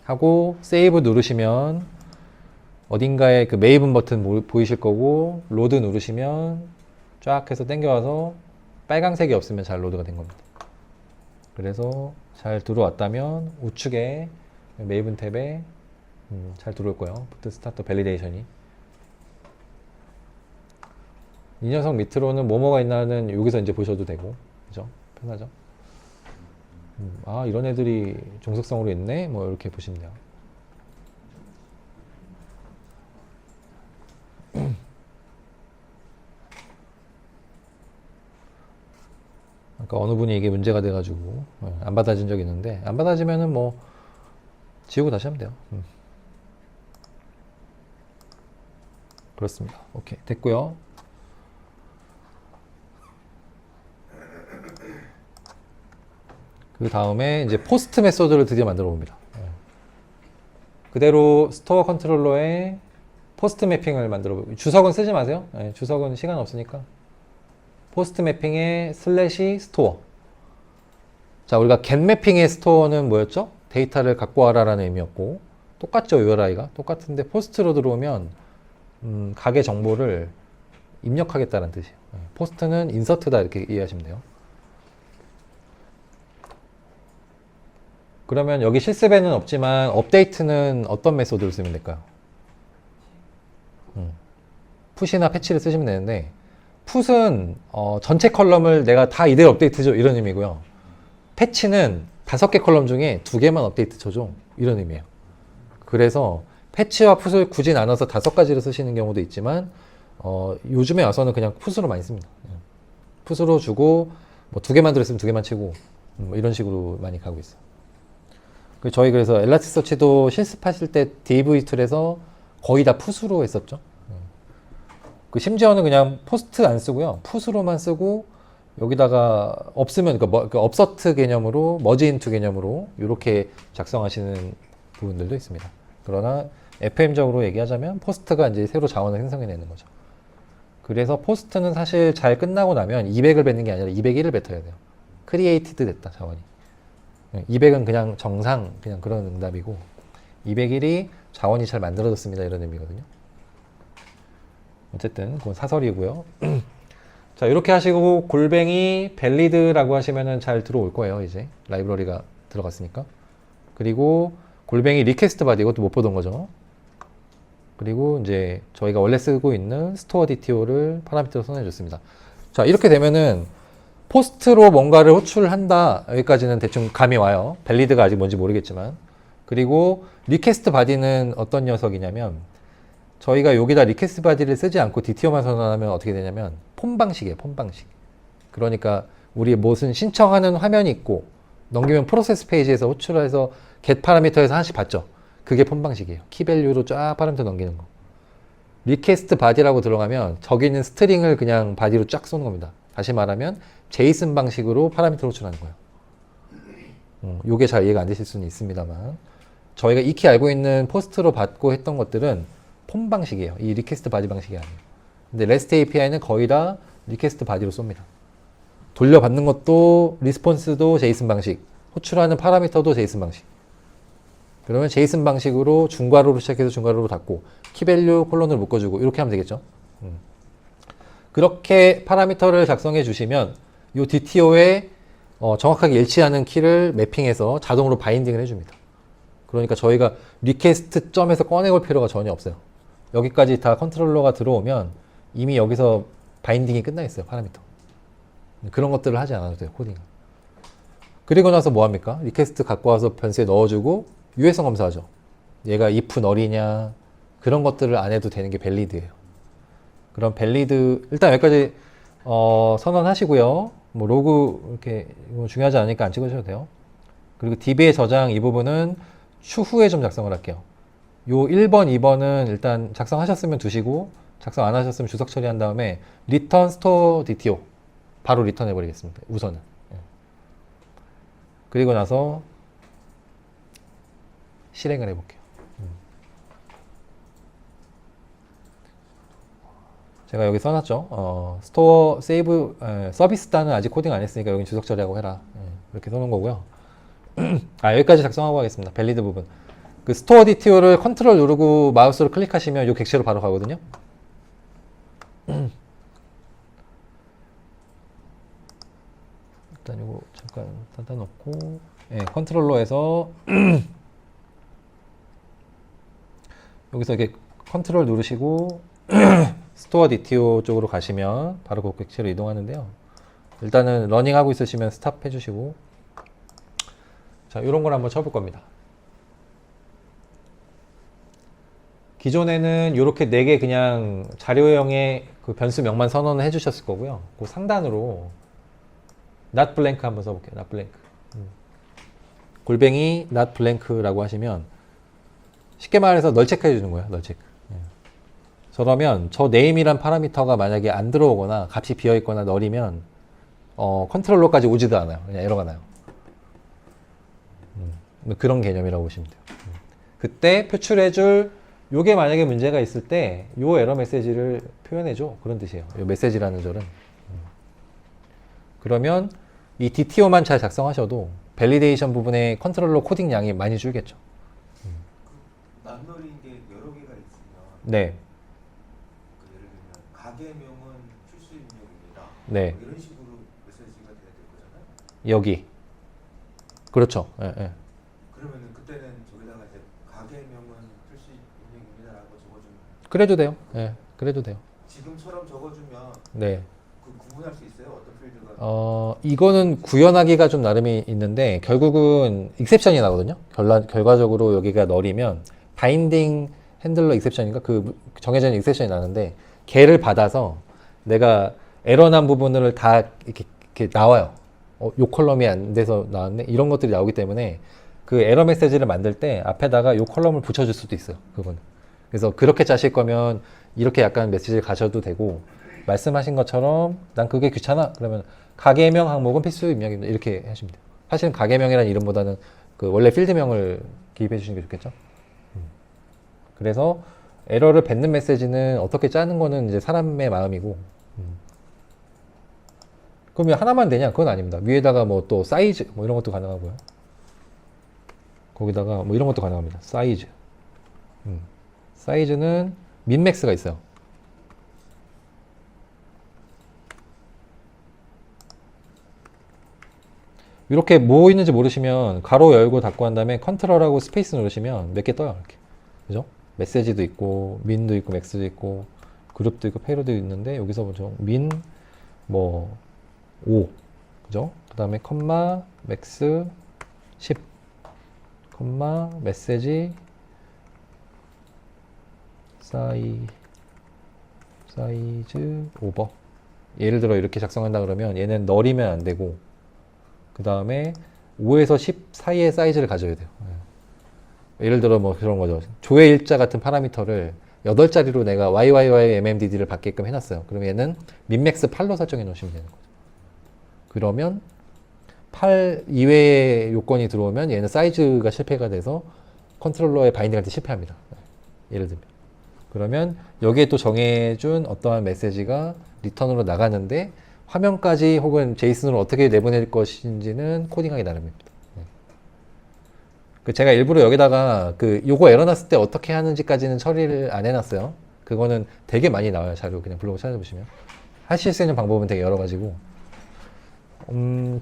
하고 세이브 누르시면 어딘가에 그 메이븐 버튼 보이실 거고, 로드 누르시면 쫙 해서 당겨와서 빨강색이 없으면 잘 로드가 된 겁니다. 그래서 잘 들어왔다면 우측에 메이븐 탭에 잘 들어올 거예요. 부트 스타터 밸리데이션이. 이 녀석 밑으로는 뭐뭐가 있나는 여기서 이제 보셔도 되고, 그죠? 편하죠? 이런 애들이 종속성으로 있네? 뭐 이렇게 보시면 돼요. 아까 어느 분이 이게 문제가 돼가지고 안 받아진 적이 있는데, 안 받아지면은 뭐 지우고 다시 하면 돼요. 그렇습니다. 오케이, 됐고요. 그 다음에 이제 포스트 메소드를 드디어 만들어 봅니다. 그대로 스토어 컨트롤러에 포스트 매핑을 만들어 보고, 주석은 쓰지 마세요. 주석은 시간 없으니까. 포스트 매핑의 슬래시 스토어. 자, 우리가 get 매핑의 스토어는 뭐였죠? 데이터를 갖고 와라라는 의미였고, 똑같죠, URI가. 똑같은데 포스트로 들어오면 가게 정보를 입력하겠다는 뜻이에요. 포스트는 인서트다 이렇게 이해하시면 돼요. 그러면 여기 실습에는 없지만 업데이트는 어떤 메소드를 쓰면 될까요? 풋이나 패치를 쓰시면 되는데, 풋은 전체 컬럼을 내가 다 이대로 업데이트 줘 이런 의미고요. 패치는 5개 컬럼 중에 2개만 업데이트 쳐줘 이런 의미예요. 그래서 패치와 풋을 굳이 나눠서 5가지를 쓰시는 경우도 있지만 요즘에 와서는 그냥 풋으로 많이 씁니다. 풋으로 주고 뭐 2개만 들었으면 2개만 치고 뭐 이런 식으로 많이 가고 있어요. 저희 그래서 엘라스티서치도 실습하실 때 DAV 툴에서 거의 다 풋으로 했었죠. 심지어는 그냥 포스트 안 쓰고요. 풋으로만 쓰고 여기다가 없으면 그 업서트 개념으로 머지 인투 개념으로 이렇게 작성하시는 부분들도 있습니다. 그러나 FM적으로 얘기하자면 포스트가 이제 새로 자원을 생성해내는 거죠. 그래서 포스트는 사실 잘 끝나고 나면 200을 뱉는 게 아니라 201을 뱉어야 돼요. 크리에이티드 됐다 자원이. 200은 그냥 정상 그냥 그런 응답이고 201이 자원이 잘 만들어졌습니다 이런 의미거든요. 어쨌든 그건 사설이고요. 자 이렇게 하시고 골뱅이 밸리드라고 하시면은 잘 들어올 거예요. 이제 라이브러리가 들어갔으니까. 그리고 골뱅이 리퀘스트 바디 이것도 못 보던 거죠. 그리고 이제 저희가 원래 쓰고 있는 스토어 DTO를 파라미터로 선언해줬습니다. 자 이렇게 되면은 포스트로 뭔가를 호출한다 여기까지는 대충 감이 와요. 밸리드가 아직 뭔지 모르겠지만. 그리고 리퀘스트 바디는 어떤 녀석이냐면 저희가 여기다 리퀘스트 바디를 쓰지 않고 DTO만 선언하면 어떻게 되냐면 폼 방식이에요. 폼 방식. 그러니까 우리 무슨 신청하는 화면이 있고 넘기면 프로세스 페이지에서 호출을 해서 get 파라미터에서 하나씩 받죠. 그게 폼 방식이에요. 키밸류로 쫙 파라미터 넘기는 거. 리퀘스트 바디라고 들어가면 저기 있는 스트링을 그냥 바디로 쫙 쏘는 겁니다. 다시 말하면 제이슨 방식으로 파라미터를 호출하는 거예요. 요게 잘 이해가 안 되실 수는 있습니다만 저희가 익히 알고 있는 포스트로 받고 했던 것들은 폼 방식이에요. 이 리퀘스트 바디 방식이 아니에요. 근데 REST API는 거의 다 리퀘스트 바디로 쏩니다. 돌려받는 것도 리스폰스도 제이슨 방식, 호출하는 파라미터도 제이슨 방식. 그러면 제이슨 방식으로 중괄호로 시작해서 중괄호로 닫고 키밸류 콜론을 묶어주고 이렇게 하면 되겠죠. 그렇게 파라미터를 작성해 주시면 이 DTO에 정확하게 일치하는 키를 매핑해서 자동으로 바인딩을 해줍니다. 그러니까 저희가 리퀘스트 점에서 꺼내올 필요가 전혀 없어요. 여기까지 다 컨트롤러가 들어오면 이미 여기서 바인딩이 끝나 있어요. 파라미터. 그런 것들을 하지 않아도 돼요. 코딩은. 그리고 나서 뭐 합니까? 리퀘스트 갖고 와서 변수에 넣어주고 유해성 검사하죠. 얘가 if null이냐 그런 것들을 안 해도 되는 게 밸리드예요. 그럼 밸리드 일단 여기까지 선언하시고요. 뭐 로그 이렇게 이거 중요하지 않으니까 안 찍으셔도 돼요. 그리고 DB의 저장 이 부분은 추후에 좀 작성을 할게요. 요 1번, 2번은 일단 작성하셨으면 두시고 작성 안 하셨으면 주석 처리한 다음에 return store DTO 바로 리턴해 버리겠습니다. 우선은. 그리고 나서 실행을 해볼게요. 제가 여기 써놨죠. 스토어 세이브 서비스 단은 아직 코딩 안 했으니까 여기 주석 처리하고 해라. 이렇게 써놓은 거고요. 여기까지 작성하고 하겠습니다. 밸리드 부분. 그 스토어 DTO를 컨트롤 누르고 마우스로 클릭하시면 요 객체로 바로 가거든요. 일단 이거 잠깐 닫아 놓고 컨트롤러에서 여기서 이렇게 컨트롤 누르시고 스토어 DTO 쪽으로 가시면 바로 그 객체로 이동하는데요. 일단은 러닝 하고 있으시면 스탑 해주시고 자 이런 걸 한번 쳐볼 겁니다. 기존에는 이렇게 4개 그냥 자료형의 그 변수명만 선언을 해주셨을 거고요. 그 상단으로 not blank 한번 써볼게요. not blank. 골뱅이 not blank라고 하시면 쉽게 말해서 널 체크해 주는 거예요. 널 체크. 그러면 저 name이란 파라미터가 만약에 안 들어오거나 값이 비어 있거나 널이면 컨트롤러까지 오지도 않아요. 그냥 에러가 나요. 그런 개념이라고 보시면 돼요. 그때 표출해줄 요게 만약에 문제가 있을 때 요 에러 메시지를 표현해줘. 그런 뜻이에요. 요 메시지라는 절은. 그러면 이 DTO만 잘 작성하셔도 밸리데이션 부분에 컨트롤러 코딩 양이 많이 줄겠죠. 낱놀이인 게 여러 개가 있으면 네. 그 예를 들면 가게명은 출수 입력입니다. 네. 이런 식으로 메시지가 돼야 될 거잖아요. 여기. 그렇죠. 예, 예. 그러면은 그때는 저기다가 이제 가게명은 출수 입력입니다라고 적어주면 그래도 돼요. 예. 그래도 돼요. 지금처럼 적어주면 네. 그 구분할 수 있어요? 어떤 필드가? 이거는 구현하기가 좀 나름이 있는데 결국은 익셉션이 나거든요. 결과적으로 여기가 널이면 바인딩 핸들러 익셉션인가 그 정해진 익셉션이 나는데 걔를 받아서 내가 에러 난 부분을 다 이렇게 나와요. 요 컬럼이 안 돼서 나왔네? 이런 것들이 나오기 때문에 그 에러 메시지를 만들 때 앞에다가 요 컬럼을 붙여줄 수도 있어요. 그거는. 그래서 그렇게 짜실 거면 이렇게 약간 메시지를 가셔도 되고, 말씀하신 것처럼 난 그게 귀찮아. 그러면 가계명 항목은 필수 입력입니다. 이렇게 하시면 돼요. 사실은 가계명이라는 이름보다는 그 원래 필드명을 기입해 주시는 게 좋겠죠. 그래서 에러를 뱉는 메시지는 어떻게 짜는 거는 이제 사람의 마음이고, 그럼 왜 하나만 되냐? 그건 아닙니다. 위에다가 뭐 또 사이즈 뭐 이런 것도 가능하고요. 거기다가 뭐 이런 것도 가능합니다. 사이즈. 사이즈는 민맥스가 있어요. 이렇게 뭐 있는지 모르시면 가로 열고 닫고 한 다음에 컨트롤하고 스페이스 누르시면 몇 개 떠요. 이렇게. 그죠? 메시지도 있고 민도 있고 맥스도 있고 그룹도 있고 페이로도 있는데, 여기서 보죠. 민 뭐 5, 그죠? 그 다음에 컴마 맥스 10, 컴마 메시지 사이즈 오버. 예를 들어 이렇게 작성한다 그러면 얘는 널이면 안 되고, 그 다음에 5에서 10 사이의 사이즈를 가져야 돼요. 예를 들어 뭐 그런 거죠. 조회 일자 같은 파라미터를 8자리로 내가 YYYMMDD를 받게끔 해놨어요. 그럼 얘는 민맥스 8로 설정해 놓으시면 되는 거죠. 그러면 8 이외의 요건이 들어오면 얘는 사이즈가 실패가 돼서 컨트롤러의 바인딩할 때 실패합니다. 예를 들면. 그러면 여기에 또 정해준 어떠한 메시지가 리턴으로 나가는데, 화면까지 혹은 제이슨으로 어떻게 내보낼 것인지는 코딩하기 나름입니다. 제가 일부러 여기다가 요거 에러 났을 때 어떻게 하는지까지는 처리를 안 해놨어요. 그거는 되게 많이 나와요. 자료 그냥 블로그 찾아보시면. 하실 수 있는 방법은 되게 여러 가지고,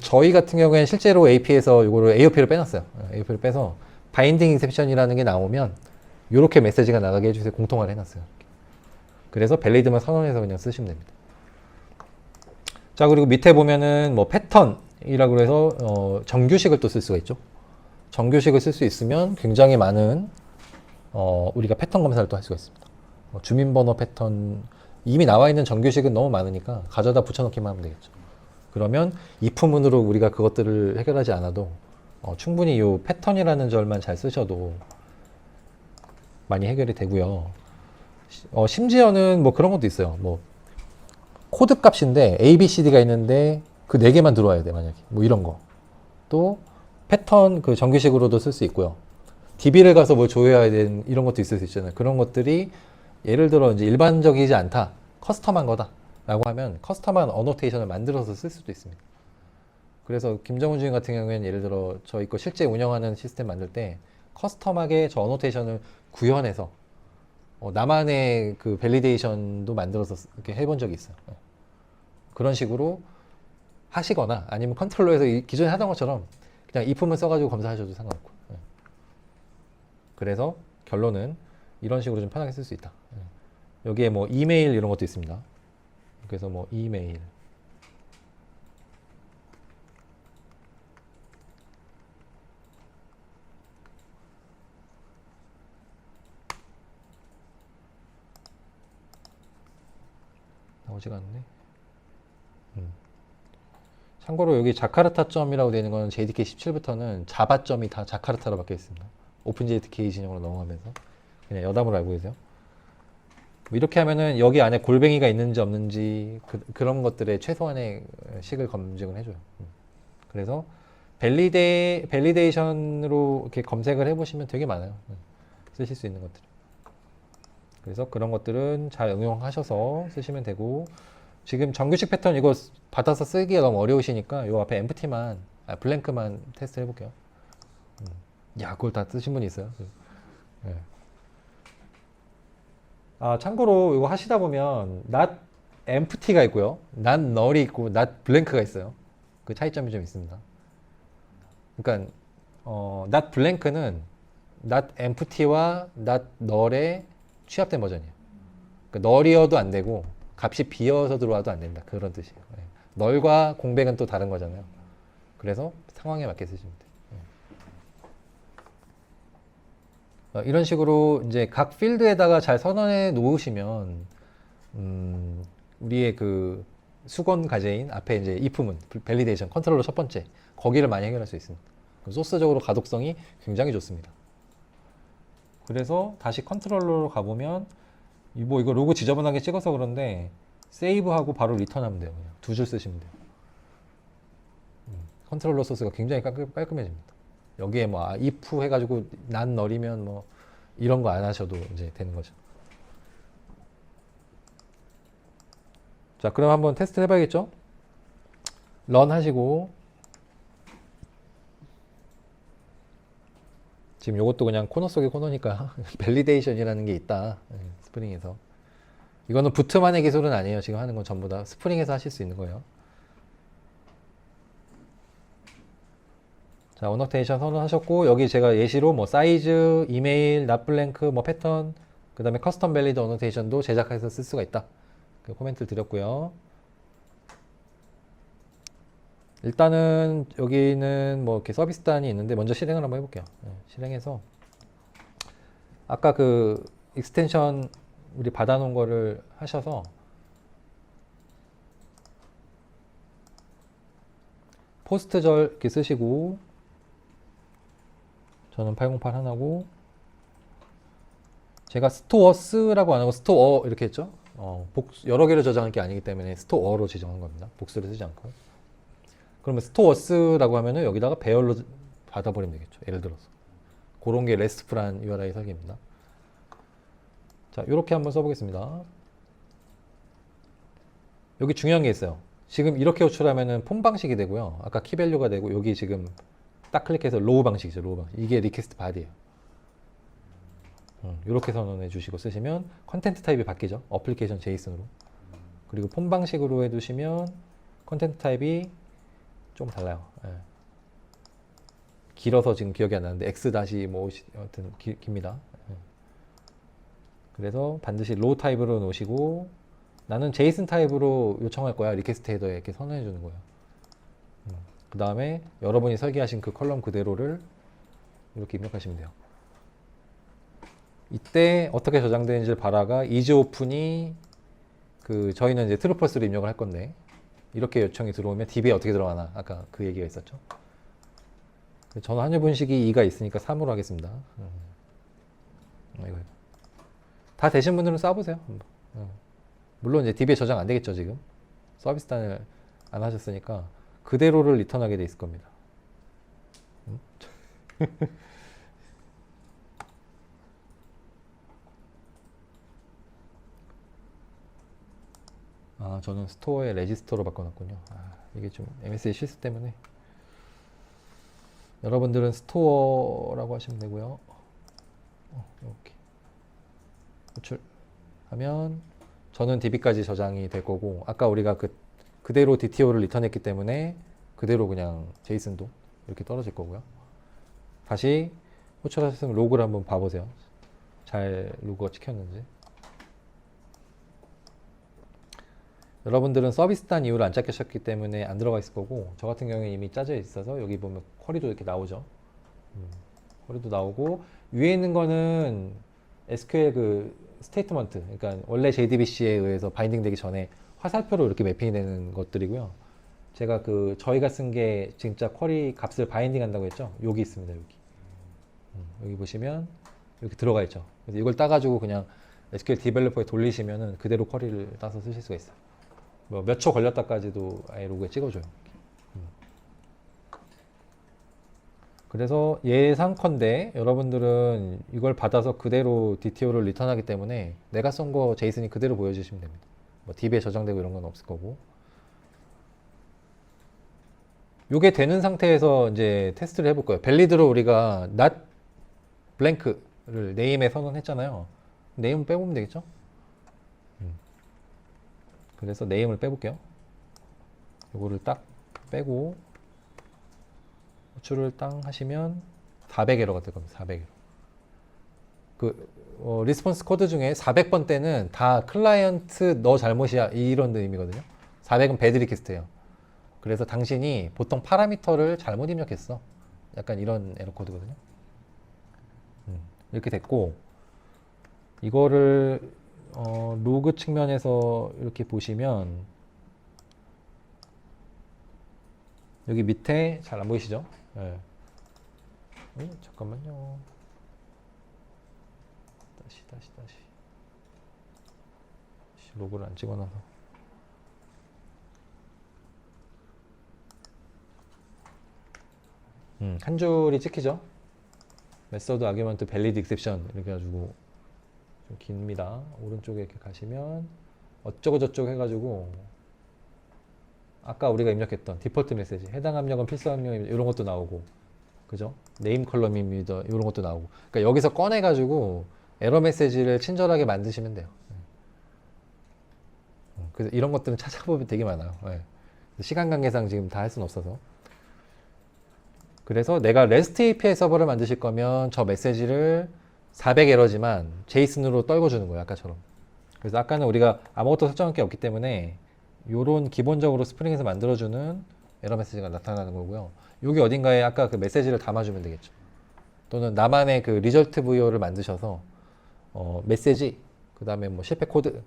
저희 같은 경우에는 실제로 AP에서 요거를 AOP를 빼놨어요. AOP를 빼서 바인딩 인셉션이라는 게 나오면 요렇게 메시지가 나가게 해주세요. 공통화를 해놨어요. 그래서 밸리드만 선언해서 그냥 쓰시면 됩니다. 자, 그리고 밑에 보면은 뭐 패턴이라고 해서 정규식을 또 쓸 수가 있죠. 정규식을 쓸 수 있으면 굉장히 많은 우리가 패턴 검사를 또 할 수가 있습니다. 주민번호 패턴, 이미 나와 있는 정규식은 너무 많으니까 가져다 붙여넣기만 하면 되겠죠. 그러면 if문으로 우리가 그것들을 해결하지 않아도 충분히 이 패턴이라는 절만 잘 쓰셔도 많이 해결이 되고요. 심지어는 뭐 그런 것도 있어요. 뭐 코드 값인데 A, B, C, D가 있는데 그 4개만 들어와야 돼, 만약에. 뭐 이런 거. 또 패턴 그 정규식으로도 쓸 수 있고요. DB를 가서 뭘 조회해야 되는 이런 것도 있을 수 있잖아요. 그런 것들이 예를 들어 이제 일반적이지 않다, 커스텀한 거다 라고 하면 커스텀한 어노테이션을 만들어서 쓸 수도 있습니다. 그래서 김정훈 주임 같은 경우에는 예를 들어 저희 거 실제 운영하는 시스템 만들 때 커스텀하게 저 어노테이션을 구현해서 나만의 그 밸리데이션도 만들어서 이렇게 해본 적이 있어요. 그런 식으로 하시거나 아니면 컨트롤러에서 기존에 하던 것처럼 그냥 if만 써가지고 검사하셔도 상관없고. 그래서 결론은 이런 식으로 좀 편하게 쓸 수 있다. 여기에 뭐 이메일 이런 것도 있습니다. 그래서 뭐 이메일, 나오지가 않네. 참고로 여기 자카르타점이라고 되어 있는 건 JDK 17부터는 자바점이 다 자카르타로 바뀌어 있습니다. 오픈JDK 진영으로 넘어가면서 그냥 여담으로 알고 계세요. 뭐 이렇게 하면은 여기 안에 골뱅이가 있는지 없는지 그런 것들의 최소한의 식을 검증을 해줘요. 그래서 밸리데이션으로 이렇게 검색을 해보시면 되게 많아요. 쓰실 수 있는 것들이. 그래서 그런 것들은 잘 응용하셔서 쓰시면 되고, 지금 정규식 패턴 이거 받아서 쓰기가 너무 어려우시니까 요 앞에 empty만, 블랭크만 테스트 해볼게요. 야, 그걸 다 쓰신 분이 있어요. 네. 참고로 이거 하시다 보면 not empty가 있고요, not null이 있고 not blank가 있어요. 그 차이점이 좀 있습니다. 그러니까 not blank는 not empty와 not null의 취합된 버전이에요. 그러니까 null이어도 안 되고 값이 비어서 들어와도 안 된다, 그런 뜻이에요. 네. null과 공백은 또 다른 거잖아요. 그래서 상황에 맞게 쓰시면 돼요. 이런 식으로 이제 각 필드에다가 잘 선언해 놓으시면 우리의 그 수건 과제인 앞에 이제 if문, 밸리데이션, 컨트롤러 첫 번째 거기를 많이 해결할 수 있습니다. 소스적으로 가독성이 굉장히 좋습니다. 그래서 다시 컨트롤러로 가보면 뭐 이거 로고 지저분하게 찍어서 그런데 세이브하고 바로 리턴하면 돼요. 그냥 두 줄 쓰시면 돼요. 컨트롤러 소스가 굉장히 깔끔해집니다. 여기에 뭐 if 해가지고 난 널이면 뭐 이런 거 안 하셔도 이제 되는 거죠. 자, 그럼 한번 테스트 해봐야겠죠? 런 하시고 지금 요것도 그냥 코너 속의 코너니까 밸리데이션이라는 게 있다. 스프링에서. 이거는 부트만의 기술은 아니에요. 지금 하는 건 전부 다 스프링에서 하실 수 있는 거예요. 자, 어노테이션 선언하셨고 여기 제가 예시로 뭐 사이즈, 이메일, 납블랭크, 뭐 패턴, 그 다음에 커스텀 밸리드 어노테이션도 제작해서 쓸 수가 있다. 그 코멘트를 드렸고요. 일단은 여기는 뭐 이렇게 서비스 단이 있는데 먼저 실행을 한번 해볼게요. 실행해서 아까 그 익스텐션 우리 받아놓은 거를 하셔서 포스트절 이렇게 쓰시고 저는 808 하나고 제가 스토어스라고 안 하고 스토어 이렇게 했죠. 여러 개를 저장할 게 아니기 때문에 스토어로 지정한 겁니다. 복수를 쓰지 않고. 그러면 스토어스라고 하면은 여기다가 배열로 받아버리면 되겠죠. 예를 들어서 그런 게 레스트풀한 URI 설계입니다. 자, 이렇게 한번 써보겠습니다. 여기 중요한 게 있어요. 지금 이렇게 호출하면은 폼 방식이 되고요. 아까 키밸류가 되고 여기 지금 딱 클릭해서 로우 방식이죠. 로우 방식. 이게 리퀘스트 바디예요. 이렇게 선언해 주시고 쓰시면 컨텐트 타입이 바뀌죠. 어플리케이션 제이슨으로. 그리고 폼 방식으로 해두시면 컨텐트 타입이 좀 달라요. 예. 길어서 지금 기억이 안 나는데 x 다시 뭐 여튼 깁니다. 예. 그래서 반드시 로우 타입으로 놓으시고 나는 제이슨 타입으로 요청할 거야. 리퀘스트 헤더에 이렇게 선언해 주는 거예요. 그 다음에 여러분이 설계하신 그 컬럼 그대로를 이렇게 입력하시면 돼요. 이때 어떻게 저장되는지를 봐라가 이즈 오픈이 그 저희는 이제 트루펄스로 입력을 할 건데 이렇게 요청이 들어오면 DB에 어떻게 들어가나 아까 그 얘기가 있었죠. 저는 한유 분식이 2가 있으니까 3으로 하겠습니다. 이거. 다 되신 분들은 쏴보세요. 물론 이제 DB에 저장 안 되겠죠 지금 서비스 단을 안 하셨으니까 그대로를 리턴하게 돼 있을 겁니다. 아, 저는 스토어에 레지스터로 바꿔놨군요. 이게 좀 MSA 실수 때문에 여러분들은 스토어라고 하시면 되고요. 이렇게 호출하면 저는 DB까지 저장이 될 거고 아까 우리가 그대로 DTO를 리턴했기 때문에 그대로 그냥 제이슨도 이렇게 떨어질 거고요. 다시 호출하셨으면 로그를 한번 봐보세요. 잘 로그가 찍혔는지. 여러분들은 서비스 단 이후를 안 찾으셨기 때문에 안 들어가 있을 거고 저 같은 경우에 이미 짜져 있어서 여기 보면 쿼리도 이렇게 나오죠. 쿼리도 나오고 위에 있는 거는 SQL 그 스테이트먼트 그러니까 원래 JDBC에 의해서 바인딩 되기 전에 화살표로 이렇게 매핑이 되는 것들이고요. 제가 그 저희가 쓴 게 진짜 쿼리 값을 바인딩 한다고 했죠. 여기 있습니다. 여기 보시면 이렇게 들어가 있죠. 그래서 이걸 따가지고 그냥 SQL 디벨로퍼에 돌리시면은 그대로 쿼리를 따서 쓰실 수가 있어요. 뭐 몇 초 걸렸다까지도 아예 로그에 찍어줘요. 그래서 예상컨대 여러분들은 이걸 받아서 그대로 DTO를 리턴하기 때문에 내가 쓴 거 제이슨이 그대로 보여주시면 됩니다. 뭐 DB에 저장되고 이런 건 없을 거고. 요게 되는 상태에서 이제 테스트를 해볼 거예요. 밸리드로 우리가 not blank를 네임에 선언했잖아요. 네임 빼보면 되겠죠? 그래서 네임을 빼볼게요. 요거를 딱 빼고 호출을 땅 하시면 400에러가 될 겁니다. 400에러. 리스폰스 코드 중에 400번 때는 다 클라이언트 너 잘못이야 이런 의미거든요. 400은 배드 리퀘스트예요. 그래서 당신이 보통 파라미터를 잘못 입력했어. 약간 이런 에러 코드거든요. 이렇게 됐고 이거를 로그 측면에서 이렇게 보시면 여기 밑에 잘 안 보이시죠? 예. 잠깐만요. 다시. 로그를 안 찍어놔서. 한 줄이 찍히죠? 메서드 아규먼트 밸리드 익셉션 이렇게 해가지고 좀 깁니다. 오른쪽에 이렇게 가시면 어쩌고저쩌고 해가지고 아까 우리가 입력했던 디폴트 메시지 해당 압력은 필수 압력입니다 이런 것도 나오고, 그죠? 네임 컬럼입니다 이런 것도 나오고. 그러니까 여기서 꺼내가지고 에러 메시지를 친절하게 만드시면 돼요. 그래서 이런 것들은 찾아보면 되게 많아요. 네. 시간 관계상 지금 다 할 수는 없어서. 그래서 내가 REST API 서버를 만드실 거면 저 메시지를 400 에러지만 제이슨으로 떨궈주는 거예요, 아까처럼. 그래서 아까는 우리가 아무것도 설정할 게 없기 때문에 요런 기본적으로 스프링에서 만들어주는 에러 메시지가 나타나는 거고요. 여기 어딘가에 아까 그 메시지를 담아주면 되겠죠. 또는 나만의 그 리절트 VO를 만드셔서 메시지, 그 다음에 뭐 실패 코드,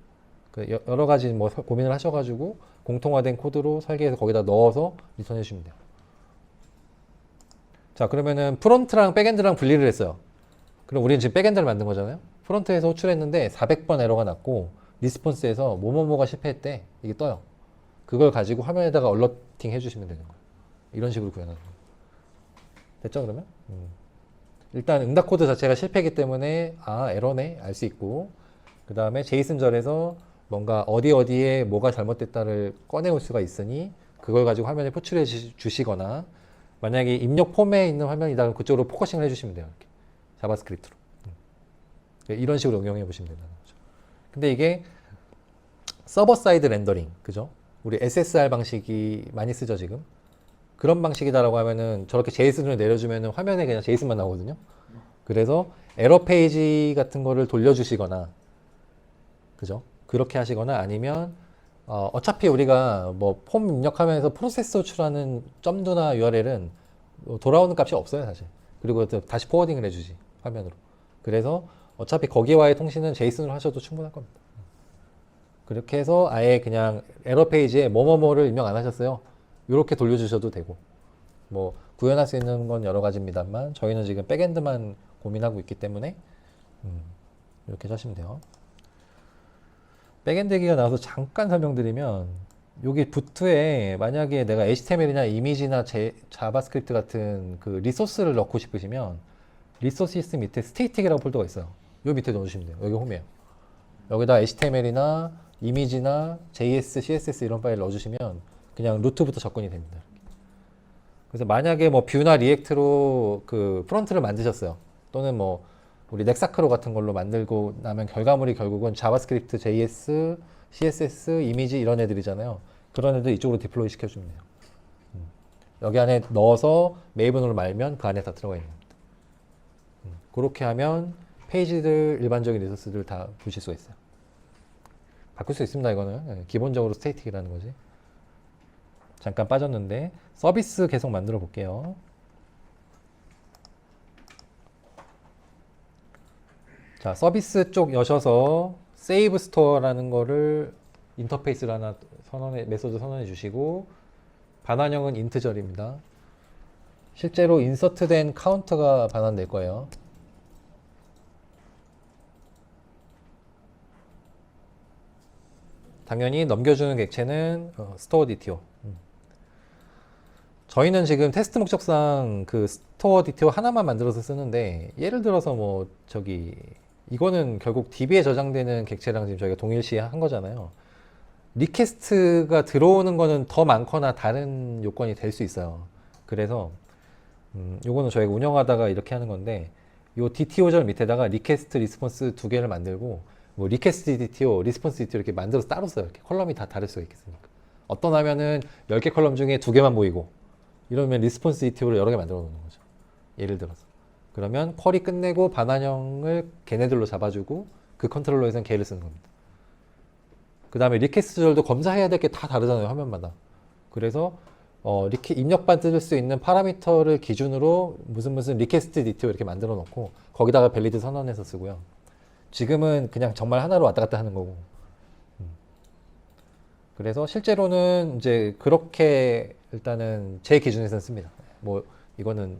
그 여러 가지 뭐 고민을 하셔가지고 공통화된 코드로 설계해서 거기다 넣어서 리턴해 주시면 돼요. 자, 그러면은 프론트랑 백엔드랑 분리를 했어요. 그럼 우리는 지금 백엔드를 만든 거잖아요. 프론트에서 호출했는데 400번 에러가 났고 리스폰스에서 뭐뭐뭐가 실패했대, 이게 떠요. 그걸 가지고 화면에다가 얼러팅 해주시면 되는 거예요. 이런 식으로 구현하는 거예요. 됐죠, 그러면? 일단 응답 코드 자체가 실패이기 때문에 에러네 알 수 있고, 그 다음에 제이슨절에서 뭔가 어디에 뭐가 잘못됐다를 꺼내올 수가 있으니 그걸 가지고 화면에 포출해 주시거나, 만약에 입력 폼에 있는 화면이다 그럼 그쪽으로 포커싱을 해주시면 돼요. 이렇게. 자바스크립트로. 이런 식으로 응용해 보시면 된다는 거죠. 근데 이게 서버 사이드 렌더링, 그죠? 우리 SSR 방식이 많이 쓰죠, 지금. 그런 방식이다라고 하면은 저렇게 제이슨을 내려주면은 화면에 그냥 제이슨만 나오거든요. 그래서 에러 페이지 같은 거를 돌려주시거나, 그죠? 그렇게 하시거나, 아니면 어차피 우리가 뭐 폼 입력하면서 프로세스 호출하는 점도나 URL은 돌아오는 값이 없어요, 사실. 그리고 또 다시 포워딩을 해주지, 화면으로. 그래서 어차피 거기와의 통신은 제이슨으로 하셔도 충분할 겁니다. 그렇게 해서 아예 그냥 에러 페이지에 뭐뭐뭐를 입력 안 하셨어요, 이렇게 돌려주셔도 되고, 뭐 구현할 수 있는 건 여러 가지입니다만 저희는 지금 백엔드만 고민하고 있기 때문에 이렇게 하시면 돼요. 백엔드 얘기가 나와서 잠깐 설명드리면, 여기 부트에 만약에 내가 HTML이나 이미지나 자바스크립트 같은 그 리소스를 넣고 싶으시면 리소시스 밑에 스테이틱이라고 폴더가 있어요. 요 밑에 넣어주시면 돼요. 여기 홈이에요. 여기다 HTML이나 이미지나 JS, CSS 이런 파일 넣어주시면 그냥 루트부터 접근이 됩니다. 그래서 만약에 뭐 뷰나 리액트로 그 프론트를 만드셨어요. 또는 뭐 우리 넥사크로 같은 걸로 만들고 나면 결과물이 결국은 자바스크립트, JS, CSS, 이미지 이런 애들이잖아요. 그런 애들 이쪽으로 디플로이 시켜주면 돼요. 여기 안에 넣어서 메이븐으로 말면 그 안에 다 들어가 있는 겁니다. 그렇게 하면 페이지들, 일반적인 리소스들 다 보실 수가 있어요. 바꿀 수 있습니다, 이거는. 기본적으로 스테이틱이라는 거지. 잠깐 빠졌는데 서비스 계속 만들어 볼게요. 자, 서비스 쪽 여셔서 세이브 스토어라는 거를 인터페이스를 하나 메소드 선언해 주시고, 반환형은 인트절입니다. 실제로 인서트된 카운터가 반환될 거예요. 당연히 넘겨주는 객체는 스토어 DTO. 저희는 지금 테스트 목적상 그 스토어 DTO 하나만 만들어서 쓰는데, 예를 들어서 뭐 이거는 결국 DB에 저장되는 객체랑 지금 저희가 동일시 한 거잖아요. 리퀘스트가 들어오는 거는 더 많거나 다른 요건이 될 수 있어요. 그래서 요거는 저희가 운영하다가 이렇게 하는 건데, 요 DTO절 밑에다가 리퀘스트, 리스폰스 두 개를 만들고, 뭐 리퀘스트 DTO, 리스폰스 DTO 이렇게 만들어서 따로 써요. 이렇게 컬럼이 다 다를 수가 있겠으니까. 어떤 화면은 10개 컬럼 중에 2개만 보이고, 이러면 리스폰스 DTO를 여러 개 만들어 놓는 거죠. 예를 들어서. 그러면 쿼리 끝내고 반환형을 걔네들로 잡아주고 그 컨트롤러에서는 걔를 쓰는 겁니다. 그 다음에 리퀘스트절도 검사해야 될 게 다 다르잖아요, 화면마다. 그래서 입력받을 수 있는 파라미터를 기준으로 무슨 리퀘스트 DTO 이렇게 만들어 놓고 거기다가 밸리드 선언해서 쓰고요. 지금은 그냥 정말 하나로 왔다 갔다 하는 거고. 그래서 실제로는 이제 그렇게 일단은 제 기준에서는 씁니다. 뭐 이거는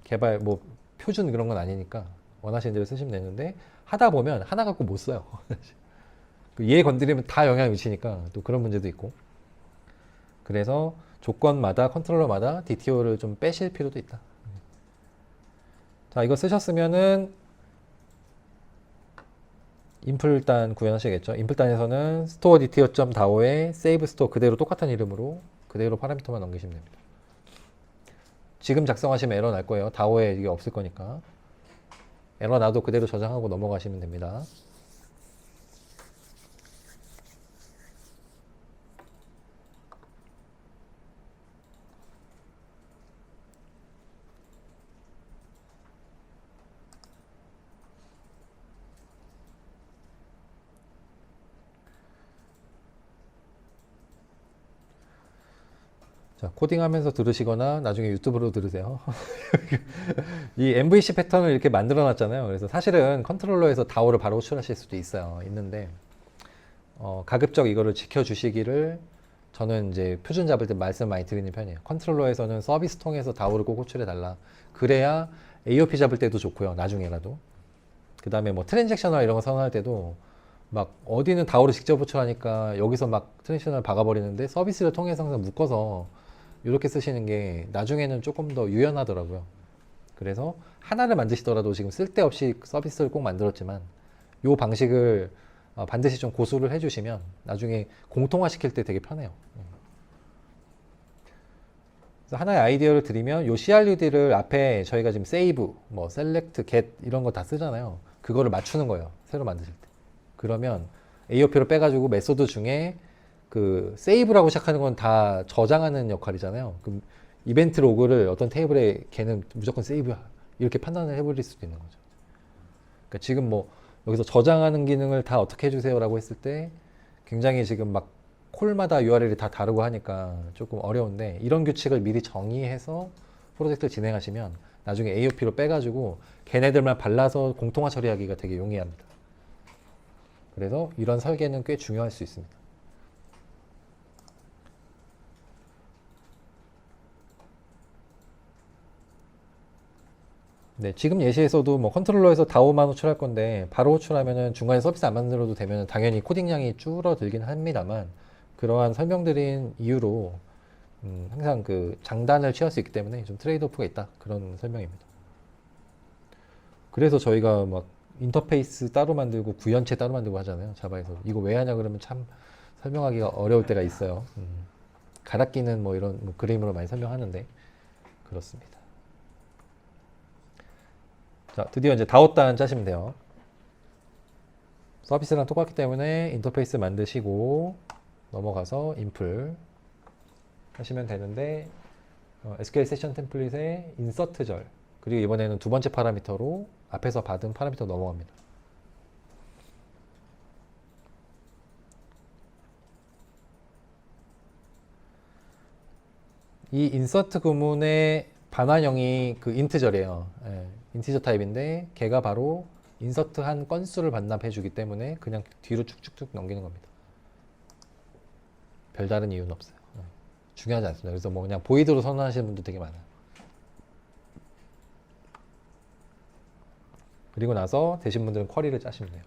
개발 뭐 표준 그런 건 아니니까 원하시는 대로 쓰시면 되는데 하다 보면 하나 갖고 못 써요. 얘 건드리면 다 영향을 미치니까 또 그런 문제도 있고. 그래서 조건마다 컨트롤러마다 DTO를 좀 빼실 필요도 있다. 자, 이거 쓰셨으면은 인플 일단 구현하셔야겠죠. 인플단에서는 store dto.dao에 save store 그대로 똑같은 이름으로 그대로 파라미터만 넘기시면 됩니다. 지금 작성하시면 에러 날 거예요. 다오에 이게 없을 거니까. 에러 나도 그대로 저장하고 넘어가시면 됩니다. 자, 코딩하면서 들으시거나 나중에 유튜브로 들으세요. 이 MVC 패턴을 이렇게 만들어 놨잖아요. 그래서 사실은 컨트롤러에서 다오를 바로 호출하실 수도 있는데 가급적 이거를 지켜주시기를 저는 이제 표준 잡을 때 말씀 많이 드리는 편이에요. 컨트롤러에서는 서비스 통해서 다오를 꼭 호출해 달라. 그래야 AOP 잡을 때도 좋고요. 나중에라도. 그 다음에 뭐 트랜잭셔널 이런 거 선언할 때도 막 어디는 다오를 직접 호출하니까 여기서 막 트랜잭셔널 박아버리는데 서비스를 통해서 항상 묶어서 이렇게 쓰시는 게 나중에는 조금 더 유연하더라고요. 그래서 하나를 만드시더라도 지금 쓸데없이 서비스를 꼭 만들었지만 이 방식을 반드시 좀 고수를 해주시면 나중에 공통화 시킬 때 되게 편해요. 그래서 하나의 아이디어를 드리면 이 CRUD를 앞에 저희가 지금 save, 뭐 select, get 이런 거 다 쓰잖아요. 그거를 맞추는 거예요. 새로 만드실 때. 그러면 AOP를 빼가지고 메소드 중에 그 save라고 시작하는 건 다 저장하는 역할이잖아요. 그럼 이벤트 로그를 어떤 테이블에 걔는 무조건 save야 이렇게 판단을 해버릴 수도 있는 거죠. 그러니까 지금 뭐 여기서 저장하는 기능을 다 어떻게 해주세요라고 했을 때 굉장히 지금 막 콜마다 URL이 다 다르고 하니까 조금 어려운데 이런 규칙을 미리 정의해서 프로젝트를 진행하시면 나중에 AOP로 빼가지고 걔네들만 발라서 공통화 처리하기가 되게 용이합니다. 그래서 이런 설계는 꽤 중요할 수 있습니다. 네, 지금 예시에서도 뭐 컨트롤러에서 다오만 호출할 건데 바로 호출하면은 중간에 서비스 안 만들어도 되면 당연히 코딩량이 줄어들긴 합니다만 그러한 설명드린 이유로 항상 그 장단을 취할 수 있기 때문에 좀 트레이드오프가 있다 그런 설명입니다. 그래서 저희가 막 인터페이스 따로 만들고 구현체 따로 만들고 하잖아요. 자바에서 이거 왜 하냐 그러면 참 설명하기가 어려울 때가 있어요. 갈아 끼는 뭐 이런 뭐 그림으로 많이 설명하는데 그렇습니다. 자, 드디어 이제 다오단 짜시면 돼요. 서비스랑 똑같기 때문에 인터페이스 만드시고 넘어가서 인플 하시면 되는데 SQL 세션 템플릿에 인서트절 그리고 이번에는 두 번째 파라미터로 앞에서 받은 파라미터 넘어갑니다. 이 인서트 구문의 반환형이 그 인트절이에요. 예, 인티저 타입인데 걔가 바로 인서트한 건수를 반납해 주기 때문에 그냥 뒤로 쭉쭉쭉 넘기는 겁니다. 별다른 이유는 없어요. 예, 중요하지 않습니다. 그래서 뭐 그냥 보이드로 선언하시는 분도 되게 많아요. 그리고 나서 되신 분들은 쿼리를 짜시면 돼요.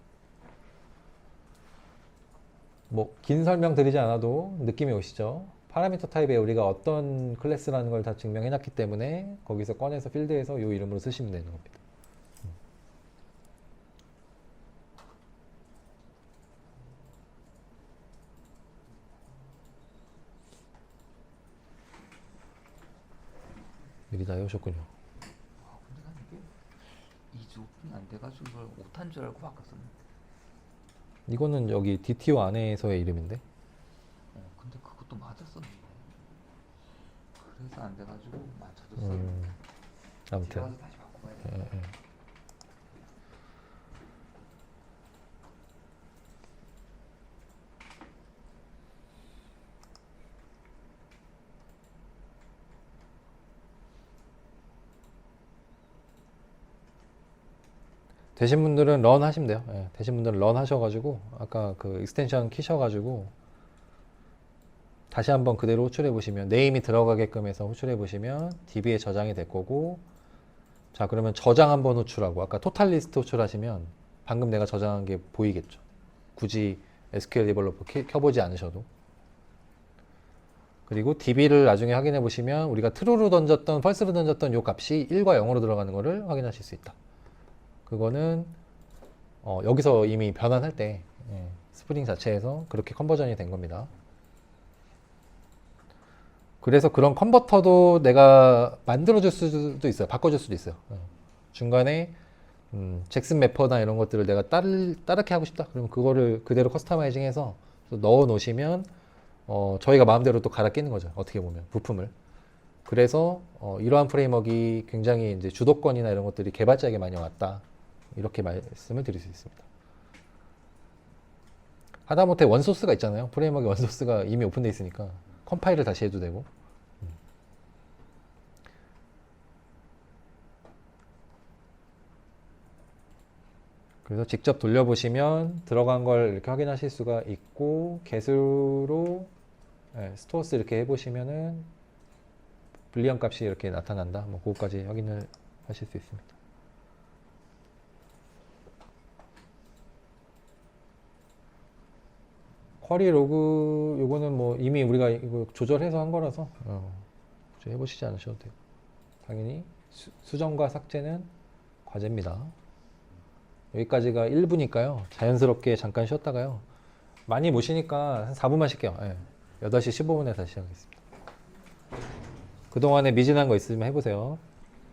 뭐 긴 설명 드리지 않아도 느낌이 오시죠? 파라미터 타입에 우리가 어떤 클래스라는 걸 다 증명해 놨기 때문에 거기서 꺼내서 필드에서 이 이름으로 쓰시면 되는 겁니다. 미리 다 해오셨군요. 아 근데 난 이게 2주 오픈이 안 돼가지고 이걸 5탄 줄 알고 바꿨었는데. 이거는 여기 DTO 안에서의 이름인데 근데 그것도 맞았었는데. 그래서 안 돼가지고 맞춰줬었는데. 아무튼 들어가서 다시 바꿔봐야 돼. 예, 예. 되신 분들은 런 하시면 돼요. 예, 되신 분들은 런 하셔가지고 아까 그 익스텐션 키셔가지고 다시 한번 그대로 호출해 보시면 네임이 들어가게끔 해서 호출해 보시면 DB에 저장이 될 거고, 자 그러면 저장 한번 호출하고 아까 토탈 리스트 호출하시면 방금 내가 저장한 게 보이겠죠. 굳이 SQL 디벨로퍼 켜보지 않으셔도. 그리고 DB를 나중에 확인해 보시면 우리가 true로 던졌던, false로 던졌던 요 값이 1과 0으로 들어가는 거를 확인하실 수 있다. 그거는 여기서 이미 변환할 때 스프링 자체에서 그렇게 컨버전이 된 겁니다. 그래서 그런 컨버터도 내가 만들어줄 수도 있어요. 바꿔줄 수도 있어요. 중간에 잭슨 매퍼나 이런 것들을 내가 따르게 하고 싶다. 그러면 그거를 그대로 커스터마이징해서 넣어 놓으시면 저희가 마음대로 또 갈아 끼는 거죠. 어떻게 보면 부품을. 그래서 이러한 프레임워크가 굉장히 이제 주도권이나 이런 것들이 개발자에게 많이 왔다. 이렇게 말씀을 드릴 수 있습니다. 하다못해 원소스가 있잖아요. 프레임워크 원소스가 이미 오픈되어 있으니까 컴파일을 다시 해도 되고. 그래서 직접 돌려보시면 들어간 걸 이렇게 확인하실 수가 있고, 개수로 스토어스 이렇게 해보시면은 불리한 값이 이렇게 나타난다. 뭐 그거까지 확인을 하실 수 있습니다. 쿼리 로그 요거는 뭐 이미 우리가 이거 조절해서 한 거라서 해보시지 않으셔도 돼요. 당연히 수정과 삭제는 과제입니다. 여기까지가 1부니까요. 자연스럽게 잠깐 쉬었다가요. 많이 모시니까 한 4분만 쉴게요. 8시 15분에 다시 시작하겠습니다. 그동안에 미진한 거 있으면 해보세요.